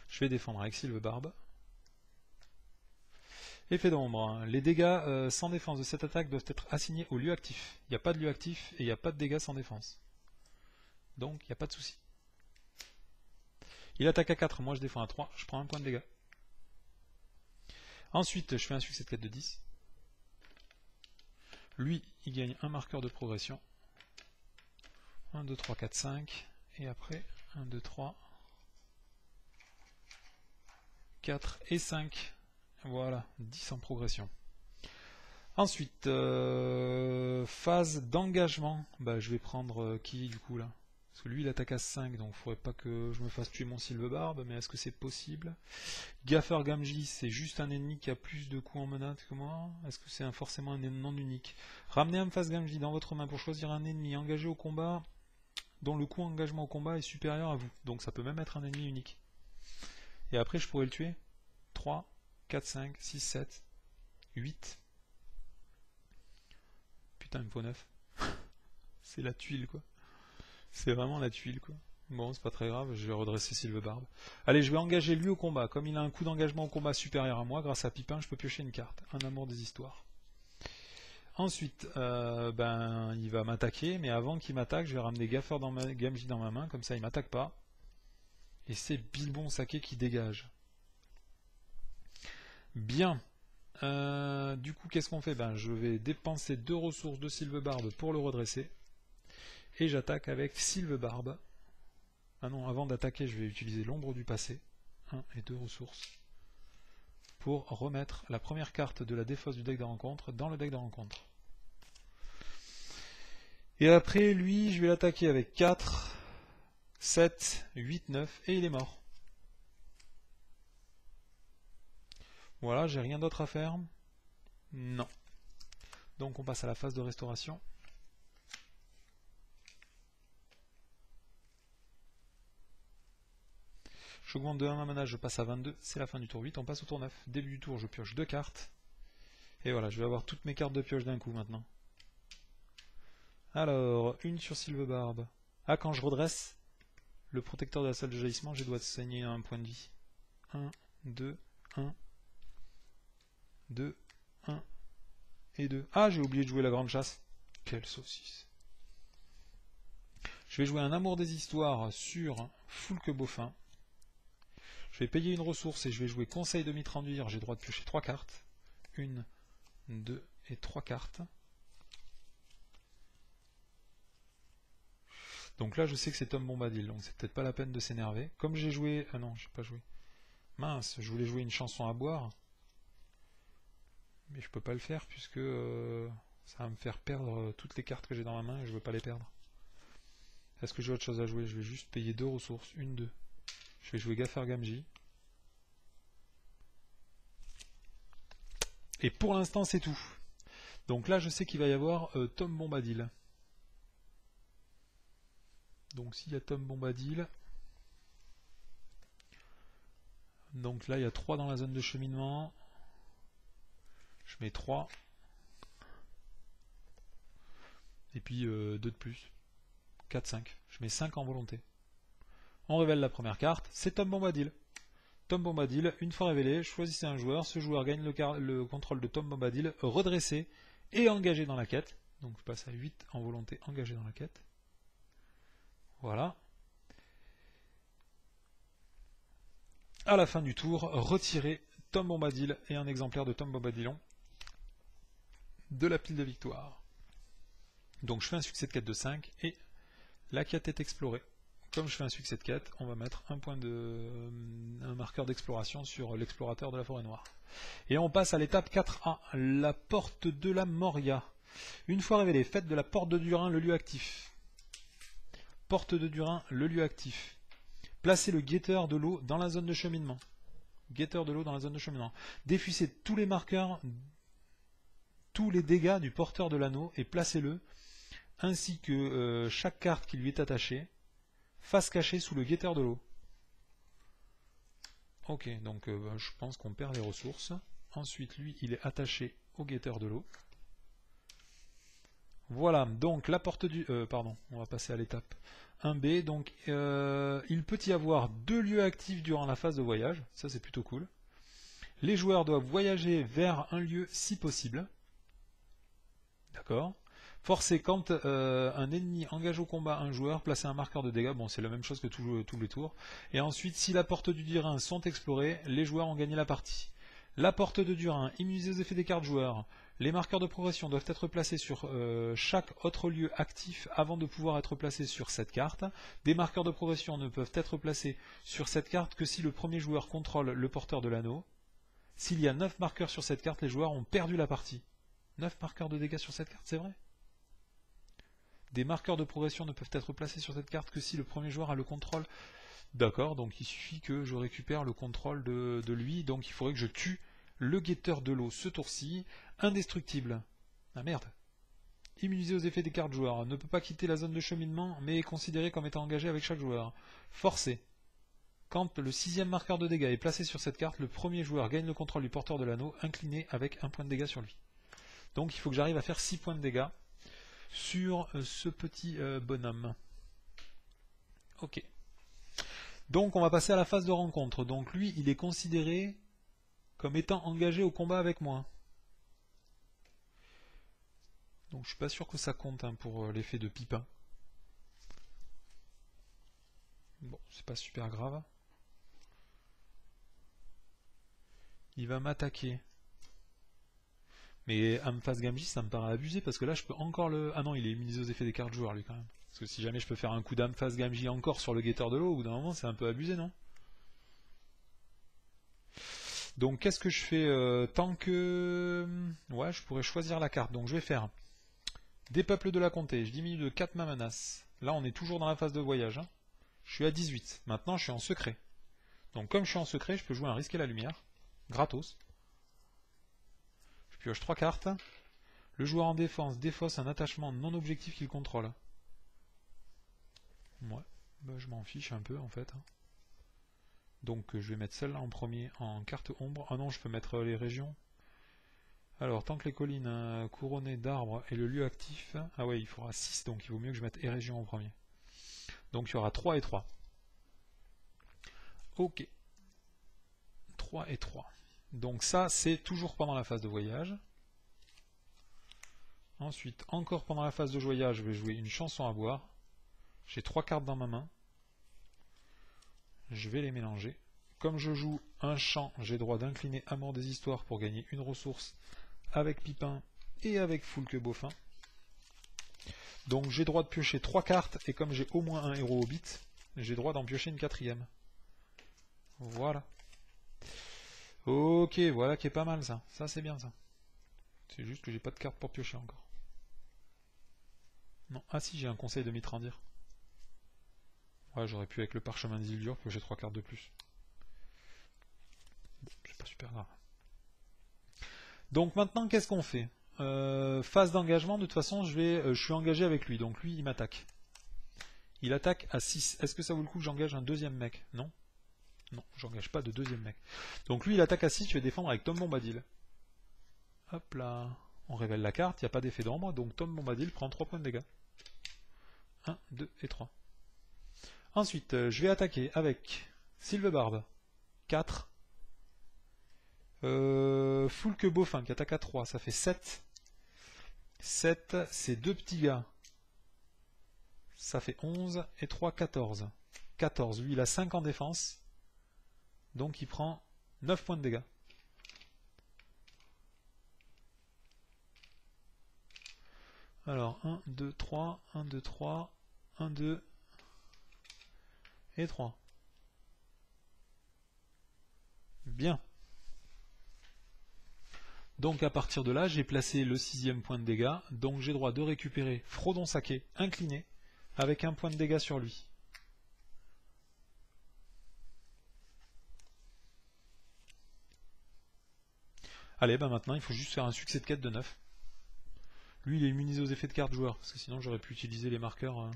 Je vais défendre avec Sylvebarbe. Effet d'ombre. Les dégâts sans défense de cette attaque doivent être assignés au lieu actif. Il n'y a pas de lieu actif et il n'y a pas de dégâts sans défense. Donc il n'y a pas de souci. Il attaque à 4, moi je défends à 3, je prends un point de dégâts. Ensuite, je fais un succès de quête de 10. Lui, il gagne un marqueur de progression. 1, 2, 3, 4, 5. Et après, 1, 2, 3, 4 et 5. Voilà, 10 en progression. Ensuite, phase d'engagement. Bah, je vais prendre qui du coup là? Parce que lui il attaque à 5, donc il ne faudrait pas que je me fasse tuer mon Sylvebarbe, mais est-ce que c'est possible? Gaffer Gamgee, c'est juste un ennemi qui a plus de coups en menace que moi? Est-ce que c'est forcément un ennemi non unique? Ramenez un phase Gamgee dans votre main pour choisir un ennemi engagé au combat dont le coût engagement au combat est supérieur à vous. Donc ça peut même être un ennemi unique. Et après je pourrais le tuer. 3, 4, 5, 6, 7, 8. Putain, il me faut 9. C'est la tuile quoi. C'est vraiment la tuile quoi. Bon, c'est pas très grave, je vais redresser Sylvebarbe. Allez, je vais engager lui au combat. Comme il a un coût d'engagement au combat supérieur à moi, grâce à Pipin, je peux piocher une carte. Un amour des histoires. Ensuite, ben, il va m'attaquer, mais avant qu'il m'attaque, je vais ramener Gaffer Gamgee dans ma main, comme ça il m'attaque pas. Et c'est Bilbon Saké qui dégage. Bien. Du coup, qu'est-ce qu'on fait? Ben, je vais dépenser 2 ressources de Sylvebarbe pour le redresser. Et j'attaque avec Sylvebarbe. Ah non, avant d'attaquer, je vais utiliser l'ombre du passé. 1 et 2 ressources. Pour remettre la première carte de la défausse du deck de rencontre dans le deck de rencontre. Et après, lui, je vais l'attaquer avec 4, 7, 8, 9, et il est mort. Voilà, j'ai rien d'autre à faire. Non. Donc on passe à la phase de restauration. J'augmente de 1 ma mana, je passe à 22, c'est la fin du tour 8, on passe au tour 9. Début du tour, je pioche 2 cartes. Et voilà, je vais avoir toutes mes cartes de pioche d'un coup maintenant. Alors, une sur Sylvebarbe. Ah, quand je redresse le protecteur de la salle de jaillissement, je dois saigner un point de vie. 1, 2, 1, 2, 1 et 2. Ah, j'ai oublié de jouer la grande chasse. Quelle saucisse. Je vais jouer un amour des histoires sur Foulque Beaufin. Je vais payer une ressource et je vais jouer conseil de mitraduire. J'ai droit de piocher 3 cartes. 1, 2 et 3 cartes. Donc là, je sais que c'est Tom Bombadil, donc c'est peut-être pas la peine de s'énerver. Comme j'ai joué... Ah non, j'ai pas joué. Mince, je voulais jouer une chanson à boire. Mais je peux pas le faire puisque ça va me faire perdre toutes les cartes que j'ai dans ma main et je veux pas les perdre. Est-ce que j'ai autre chose à jouer? Je vais juste payer 2 ressources. 1, 2. Je vais jouer Gaffer Gamgee. Et pour l'instant, c'est tout. Donc là, je sais qu'il va y avoir Tom Bombadil. Donc s'il y a Tom Bombadil... Donc là, il y a 3 dans la zone de cheminement. Je mets 3. Et puis 2 de plus. 4, 5. Je mets 5 en volonté. On révèle la première carte. C'est Tom Bombadil. Tom Bombadil, une fois révélé, choisissez un joueur. Ce joueur gagne le contrôle de Tom Bombadil, redressé et engagé dans la quête. Donc je passe à 8 en volonté, engagé dans la quête. Voilà. À la fin du tour, retirez Tom Bombadil et un exemplaire de Tom Bombadilon de la pile de victoire. Donc je fais un succès de quête de 5 et la quête est explorée. Comme je fais un succès de quête, on va mettre un marqueur d'exploration sur l'explorateur de la forêt noire. Et on passe à l'étape 4A, la porte de la Moria. Une fois révélée, faites de la porte de Durin le lieu actif. Porte de Durin, le lieu actif. Placez le guetteur de l'eau dans la zone de cheminement. Guetteur de l'eau dans la zone de cheminement. Défuissez tous les marqueurs, tous les dégâts du porteur de l'anneau et placez-le, ainsi que chaque carte qui lui est attachée, face cachée sous le guetteur de l'eau. Ok, donc je pense qu'on perd les ressources. Ensuite, lui, il est attaché au guetteur de l'eau. Voilà, donc la porte du... pardon, on va passer à l'étape 1B. Donc, il peut y avoir 2 lieux actifs durant la phase de voyage. Ça, c'est plutôt cool. Les joueurs doivent voyager vers un lieu si possible. D'accord. Forcer quand un ennemi engage au combat un joueur, placer un marqueur de dégâts. Bon, c'est la même chose que tous les tours. Et ensuite, si la porte du Durin sont explorées, les joueurs ont gagné la partie. La porte de Durin, immunisée aux effets des cartes joueurs. Les marqueurs de progression doivent être placés sur chaque autre lieu actif avant de pouvoir être placés sur cette carte. Des marqueurs de progression ne peuvent être placés sur cette carte que si le premier joueur contrôle le porteur de l'anneau. S'il y a 9 marqueurs sur cette carte, les joueurs ont perdu la partie. 9 marqueurs de dégâts sur cette carte, c'est vrai? Des marqueurs de progression ne peuvent être placés sur cette carte que si le premier joueur a le contrôle. D'accord, donc il suffit que je récupère le contrôle de lui, donc il faudrait que je tue le guetteur de l'eau ce tour-ci. Indestructible. Ah merde. Immunisé aux effets des cartes joueurs. Ne peut pas quitter la zone de cheminement, mais est considéré comme étant engagé avec chaque joueur. Forcé. Quand le 6e marqueur de dégâts est placé sur cette carte, le premier joueur gagne le contrôle du porteur de l'anneau, incliné avec 1 point de dégâts sur lui. Donc il faut que j'arrive à faire 6 points de dégâts sur ce petit bonhomme. Ok. Donc on va passer à la phase de rencontre. Donc lui, il est considéré comme étant engagé au combat avec moi. Donc je suis pas sûr que ça compte hein, pour l'effet de Pipin. Bon, c'est pas super grave. Il va m'attaquer. Mais Amphas Gamgee, ça me paraît abusé parce que là je peux encore le... Ah non, il est immunisé aux effets des cartes joueurs lui quand même. Parce que si jamais je peux faire un coup d'Amphas Gamgee encore sur le guetteur de l'eau, au bout d'un moment c'est un peu abusé, non? Donc qu'est-ce que je fais tant que... Ouais, je pourrais choisir la carte. Donc je vais faire des peuples de la comté. Je diminue de 4 ma menace. Là on est toujours dans la phase de voyage. Hein. Je suis à 18. Maintenant je suis en secret. Donc comme je suis en secret, je peux jouer un risquer la lumière. Gratos. Je pioche 3 cartes. Le joueur en défense défausse un attachement non objectif qu'il contrôle. Ouais, bah, je m'en fiche un peu en fait. Donc je vais mettre celle-là en premier en carte ombre. Ah non, je peux mettre les régions. Alors, tant que les collines couronnées d'arbres et le lieu actif... Ah ouais, il faudra 6, donc il vaut mieux que je mette les régions en premier. Donc il y aura 3 et 3. Ok. 3 et 3. Donc ça, c'est toujours pendant la phase de voyage. Ensuite, encore pendant la phase de voyage, je vais jouer une chanson à boire. J'ai 3 cartes dans ma main. Je vais les mélanger. comme je joue un champ, j'ai droit d'incliner Amour des Histoires pour gagner une ressource avec Pipin et avec Foulque Beaufin. Donc j'ai droit de piocher 3 cartes, et comme j'ai au moins un héros Hobbit, j'ai droit d'en piocher une 4e. Voilà. Ok, voilà qui est pas mal ça. Ça c'est bien ça. C'est juste que j'ai pas de carte pour piocher encore. Non. Ah si, j'ai un conseil de Mitrandir. Ouais, j'aurais pu avec le parchemin d'Isildur piocher 3 cartes de plus. Bon, c'est pas super grave. Donc maintenant, qu'est-ce qu'on fait? Phase d'engagement, de toute façon, je suis engagé avec lui. Donc lui, il m'attaque. Il attaque à 6. Est-ce que ça vaut le coup que j'engage un deuxième mec? Non. Non, j'engage pas de deuxième mec. Donc lui, il attaque à 6, je vais défendre avec Tom Bombadil. Hop là. On révèle la carte, il n'y a pas d'effet d'ombre, donc Tom Bombadil prend 3 points de dégâts. 1, 2 et 3. Ensuite, je vais attaquer avec Sylvebarbe. 4. Foulque Beaufin qui attaque à 3, ça fait 7. 7, c'est 2 petits gars. Ça fait 11 et 3, 14. 14, lui il a 5 en défense. Donc il prend 9 points de dégâts. Alors 1, 2, 3, 1, 2, 3, 1, 2 et 3. Bien. Donc à partir de là, j'ai placé le 6e point de dégâts, donc j'ai droit de récupérer Frodon Saké incliné avec un point de dégâts sur lui. Allez, ben maintenant il faut juste faire un succès de quête de 9. Lui il est immunisé aux effets de carte joueur, parce que sinon j'aurais pu utiliser les marqueurs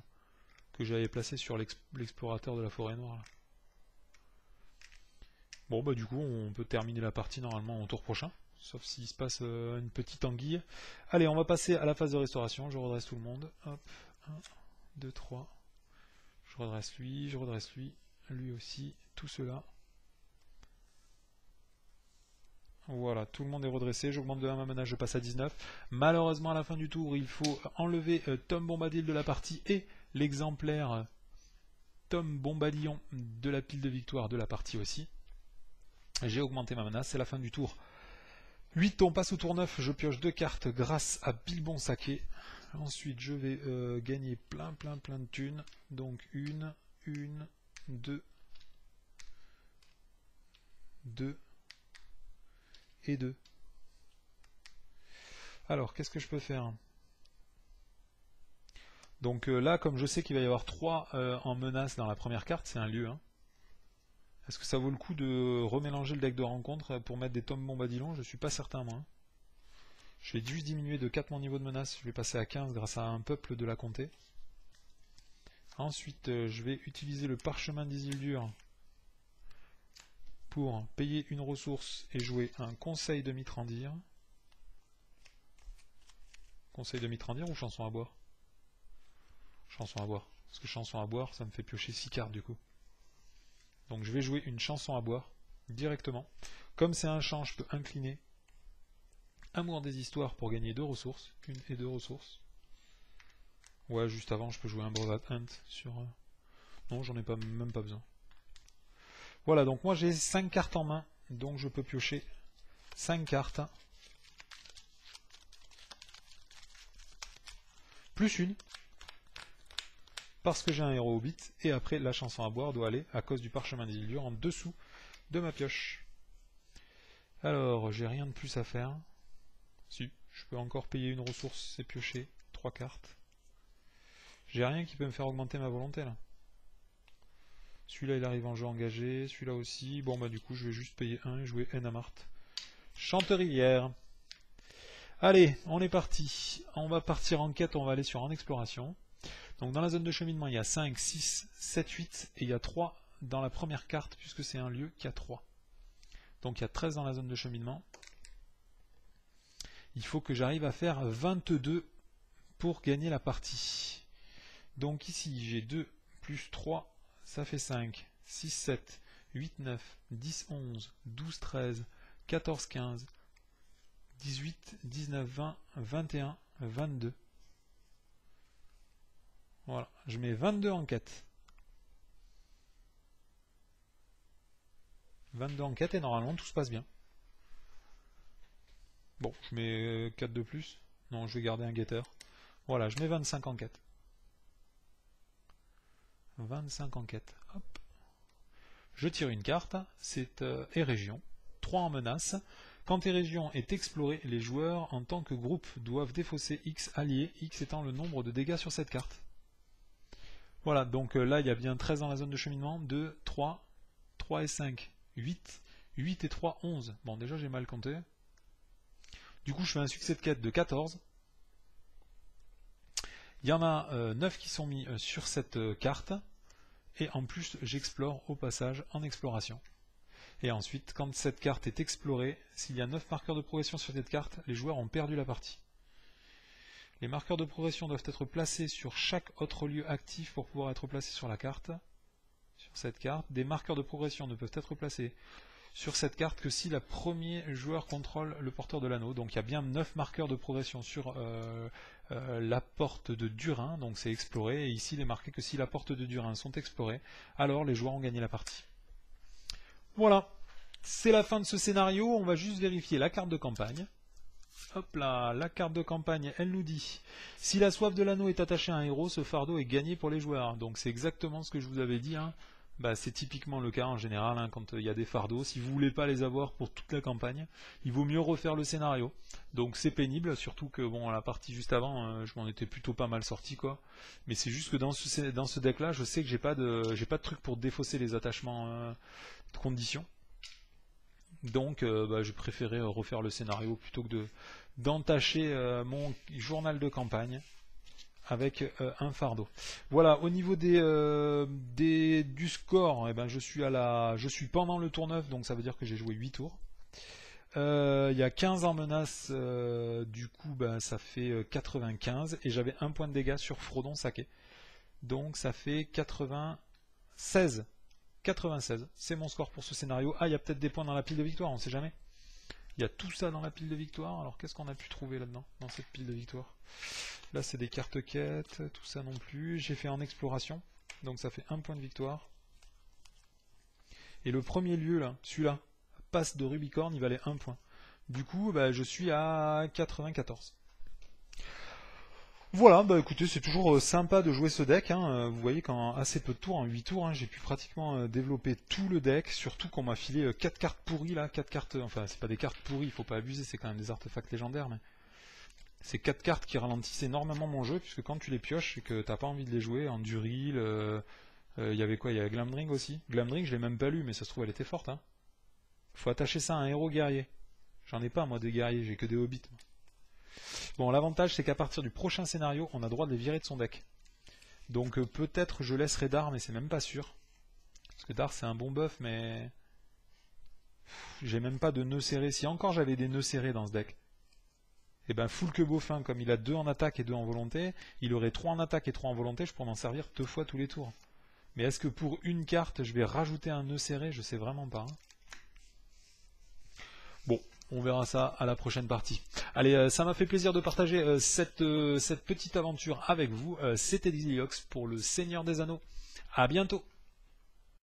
que j'avais placés sur l'explorateur de la forêt noire. Là. Bon bah du coup on peut terminer la partie normalement au tour prochain. Sauf s'il se passe une petite anguille. Allez, on va passer à la phase de restauration. Je redresse tout le monde. Hop, 1, 2, 3. Je redresse lui, lui aussi, tout cela. Voilà, tout le monde est redressé. J'augmente de 1 ma mana, je passe à 19. Malheureusement, à la fin du tour, il faut enlever Tom Bombadil de la partie et l'exemplaire Tom Bombadillon de la pile de victoire de la partie aussi. J'ai augmenté ma mana, c'est la fin du tour. 8, on passe au tour 9, je pioche 2 cartes grâce à Bilbon Saké. Ensuite, je vais gagner plein de thunes. Donc 1, 2, 2 et 2. Alors, qu'est-ce que je peux faire? Donc là, comme je sais qu'il va y avoir 3 en menace dans la première carte, c'est un lieu. Hein. Est-ce que ça vaut le coup de remélanger le deck de rencontre pour mettre des Tom Bombadillon? Je suis pas certain, moi. Je vais juste diminuer de 4 mon niveau de menace. Je vais passer à 15 grâce à un peuple de la comté. Ensuite, je vais utiliser le parchemin d'Isildur pour payer une ressource et jouer un conseil de Mitrandir. Conseil de Mitrandir ou chanson à boire? Chanson à boire. Parce que chanson à boire, ça me fait piocher 6 cartes du coup. Donc je vais jouer une chanson à boire directement. Comme c'est un champ, je peux incliner Amour des Histoires pour gagner 2 ressources. 1 et 2 ressources. Ouais, juste avant, je peux jouer un Brother Hunt sur... Non, j'en ai même pas besoin. Voilà, donc moi j'ai 5 cartes en main. Donc je peux piocher 5 cartes. Plus une. Parce que j'ai un héros Hobbit. Et après, la chanson à boire doit aller, à cause du parchemin d'Isildur, en dessous de ma pioche. Alors, j'ai rien de plus à faire. Si, je peux encore payer une ressource et piocher 3 cartes. J'ai rien qui peut me faire augmenter ma volonté là. Celui-là il arrive en jeu engagé, celui-là aussi. Bon bah du coup je vais juste payer 1 et jouer Enamart. Chanterivière. Allez, on est parti. On va partir en quête, on va aller sur en exploration. Donc dans la zone de cheminement il y a 5, 6, 7, 8 et il y a 3 dans la première carte puisque c'est un lieu qui a 3. Donc il y a 13 dans la zone de cheminement. Il faut que j'arrive à faire 22 pour gagner la partie. Donc ici j'ai 2 plus 3, ça fait 5, 6, 7, 8, 9, 10, 11, 12, 13, 14, 15, 18, 19, 20, 21, 22. Voilà, je mets 22 en quête. 22 enquêtes et normalement tout se passe bien. Bon, je mets 4 de plus. Non, je vais garder un guetteur. Voilà, je mets 25 enquêtes. 25 enquêtes. Hop. Je tire une carte, c'est Érégion. 3 en menace. Quand Érégion est explorée, les joueurs en tant que groupe doivent défausser X alliés, X étant le nombre de dégâts sur cette carte. Voilà, donc là il y a bien 13 dans la zone de cheminement, 2, 3, 3 et 5, 8, 8 et 3, 11. Bon, déjà j'ai mal compté. Du coup je fais un succès de quête de 14. Il y en a 9 qui sont mis sur cette carte. Et en plus j'explore au passage en exploration. Et ensuite, quand cette carte est explorée, s'il y a 9 marqueurs de progression sur cette carte, les joueurs ont perdu la partie. Les marqueurs de progression doivent être placés sur chaque autre lieu actif pour pouvoir être placés sur la carte. Sur cette carte, des marqueurs de progression ne peuvent être placés sur cette carte que si le premier joueur contrôle le porteur de l'anneau. Donc il y a bien 9 marqueurs de progression sur la porte de Durin, donc c'est exploré, et ici il est marqué que si la porte de Durin sont explorées, alors les joueurs ont gagné la partie. Voilà, c'est la fin de ce scénario, on va juste vérifier la carte de campagne. Hop là, la carte de campagne, elle nous dit « Si la soif de l'anneau est attachée à un héros, ce fardeau est gagné pour les joueurs. » Donc c'est exactement ce que je vous avais dit, hein. Bah, c'est typiquement le cas en général, hein, quand il y a des fardeaux. Si vous voulez pas les avoir pour toute la campagne, il vaut mieux refaire le scénario. Donc c'est pénible, surtout que bon, la partie juste avant, je m'en étais plutôt pas mal sorti, quoi. Mais c'est juste que dans ce deck là, je sais que j'ai pas de truc pour défausser les attachements de conditions. Donc bah, j'ai préféré refaire le scénario plutôt que d'entacher mon journal de campagne avec un fardeau. Voilà, au niveau du score, eh ben, je suis pendant le tour 9, donc ça veut dire que j'ai joué 8 tours. Il y a 15 en menace, du coup ben, ça fait 95, et j'avais 1 point de dégâts sur Frodon Saké. Donc ça fait 96. 96, c'est mon score pour ce scénario. Ah, il y a peut-être des points dans la pile de victoire, on sait jamais. Il y a tout ça dans la pile de victoire, alors qu'est-ce qu'on a pu trouver là-dedans, dans cette pile de victoire? Là c'est des cartes quêtes, tout ça non plus. J'ai fait en exploration, donc ça fait 1 point de victoire. Et le premier lieu là, celui-là, passe de Rubicorne, il valait 1 point. Du coup, bah, je suis à 94. Voilà, bah écoutez, c'est toujours sympa de jouer ce deck, hein. Vous voyez qu'en assez peu de tours, en 8 tours, hein, j'ai pu pratiquement développer tout le deck, surtout qu'on m'a filé 4 cartes pourries là, 4 cartes, enfin c'est pas des cartes pourries, il faut pas abuser, c'est quand même des artefacts légendaires, mais c'est 4 cartes qui ralentissent énormément mon jeu, puisque quand tu les pioches, c'est que t'as pas envie de les jouer, en Duril, il y avait quoi, il y avait Glamdring aussi, Glamdring je l'ai même pas lu, mais ça se trouve elle était forte, hein. Faut attacher ça à un héros guerrier, j'en ai pas moi des guerriers, j'ai que des hobbits. Bon, l'avantage c'est qu'à partir du prochain scénario, on a droit de les virer de son deck. Donc peut-être je laisserai Dar, mais c'est même pas sûr. Parce que Dar c'est un bon buff, mais j'ai même pas de nœud serré. Si encore j'avais des nœuds serrés dans ce deck, et ben full que Beaufin, comme il a 2 en attaque et 2 en volonté, il aurait 3 en attaque et 3 en volonté, je pourrais m'en servir 2 fois tous les tours. Mais est-ce que pour une carte, je vais rajouter un nœud serré? Je sais vraiment pas. Hein. Bon, on verra ça à la prochaine partie. Allez, ça m'a fait plaisir de partager cette petite aventure avec vous. C'était Diziliox pour le Seigneur des Anneaux. À bientôt.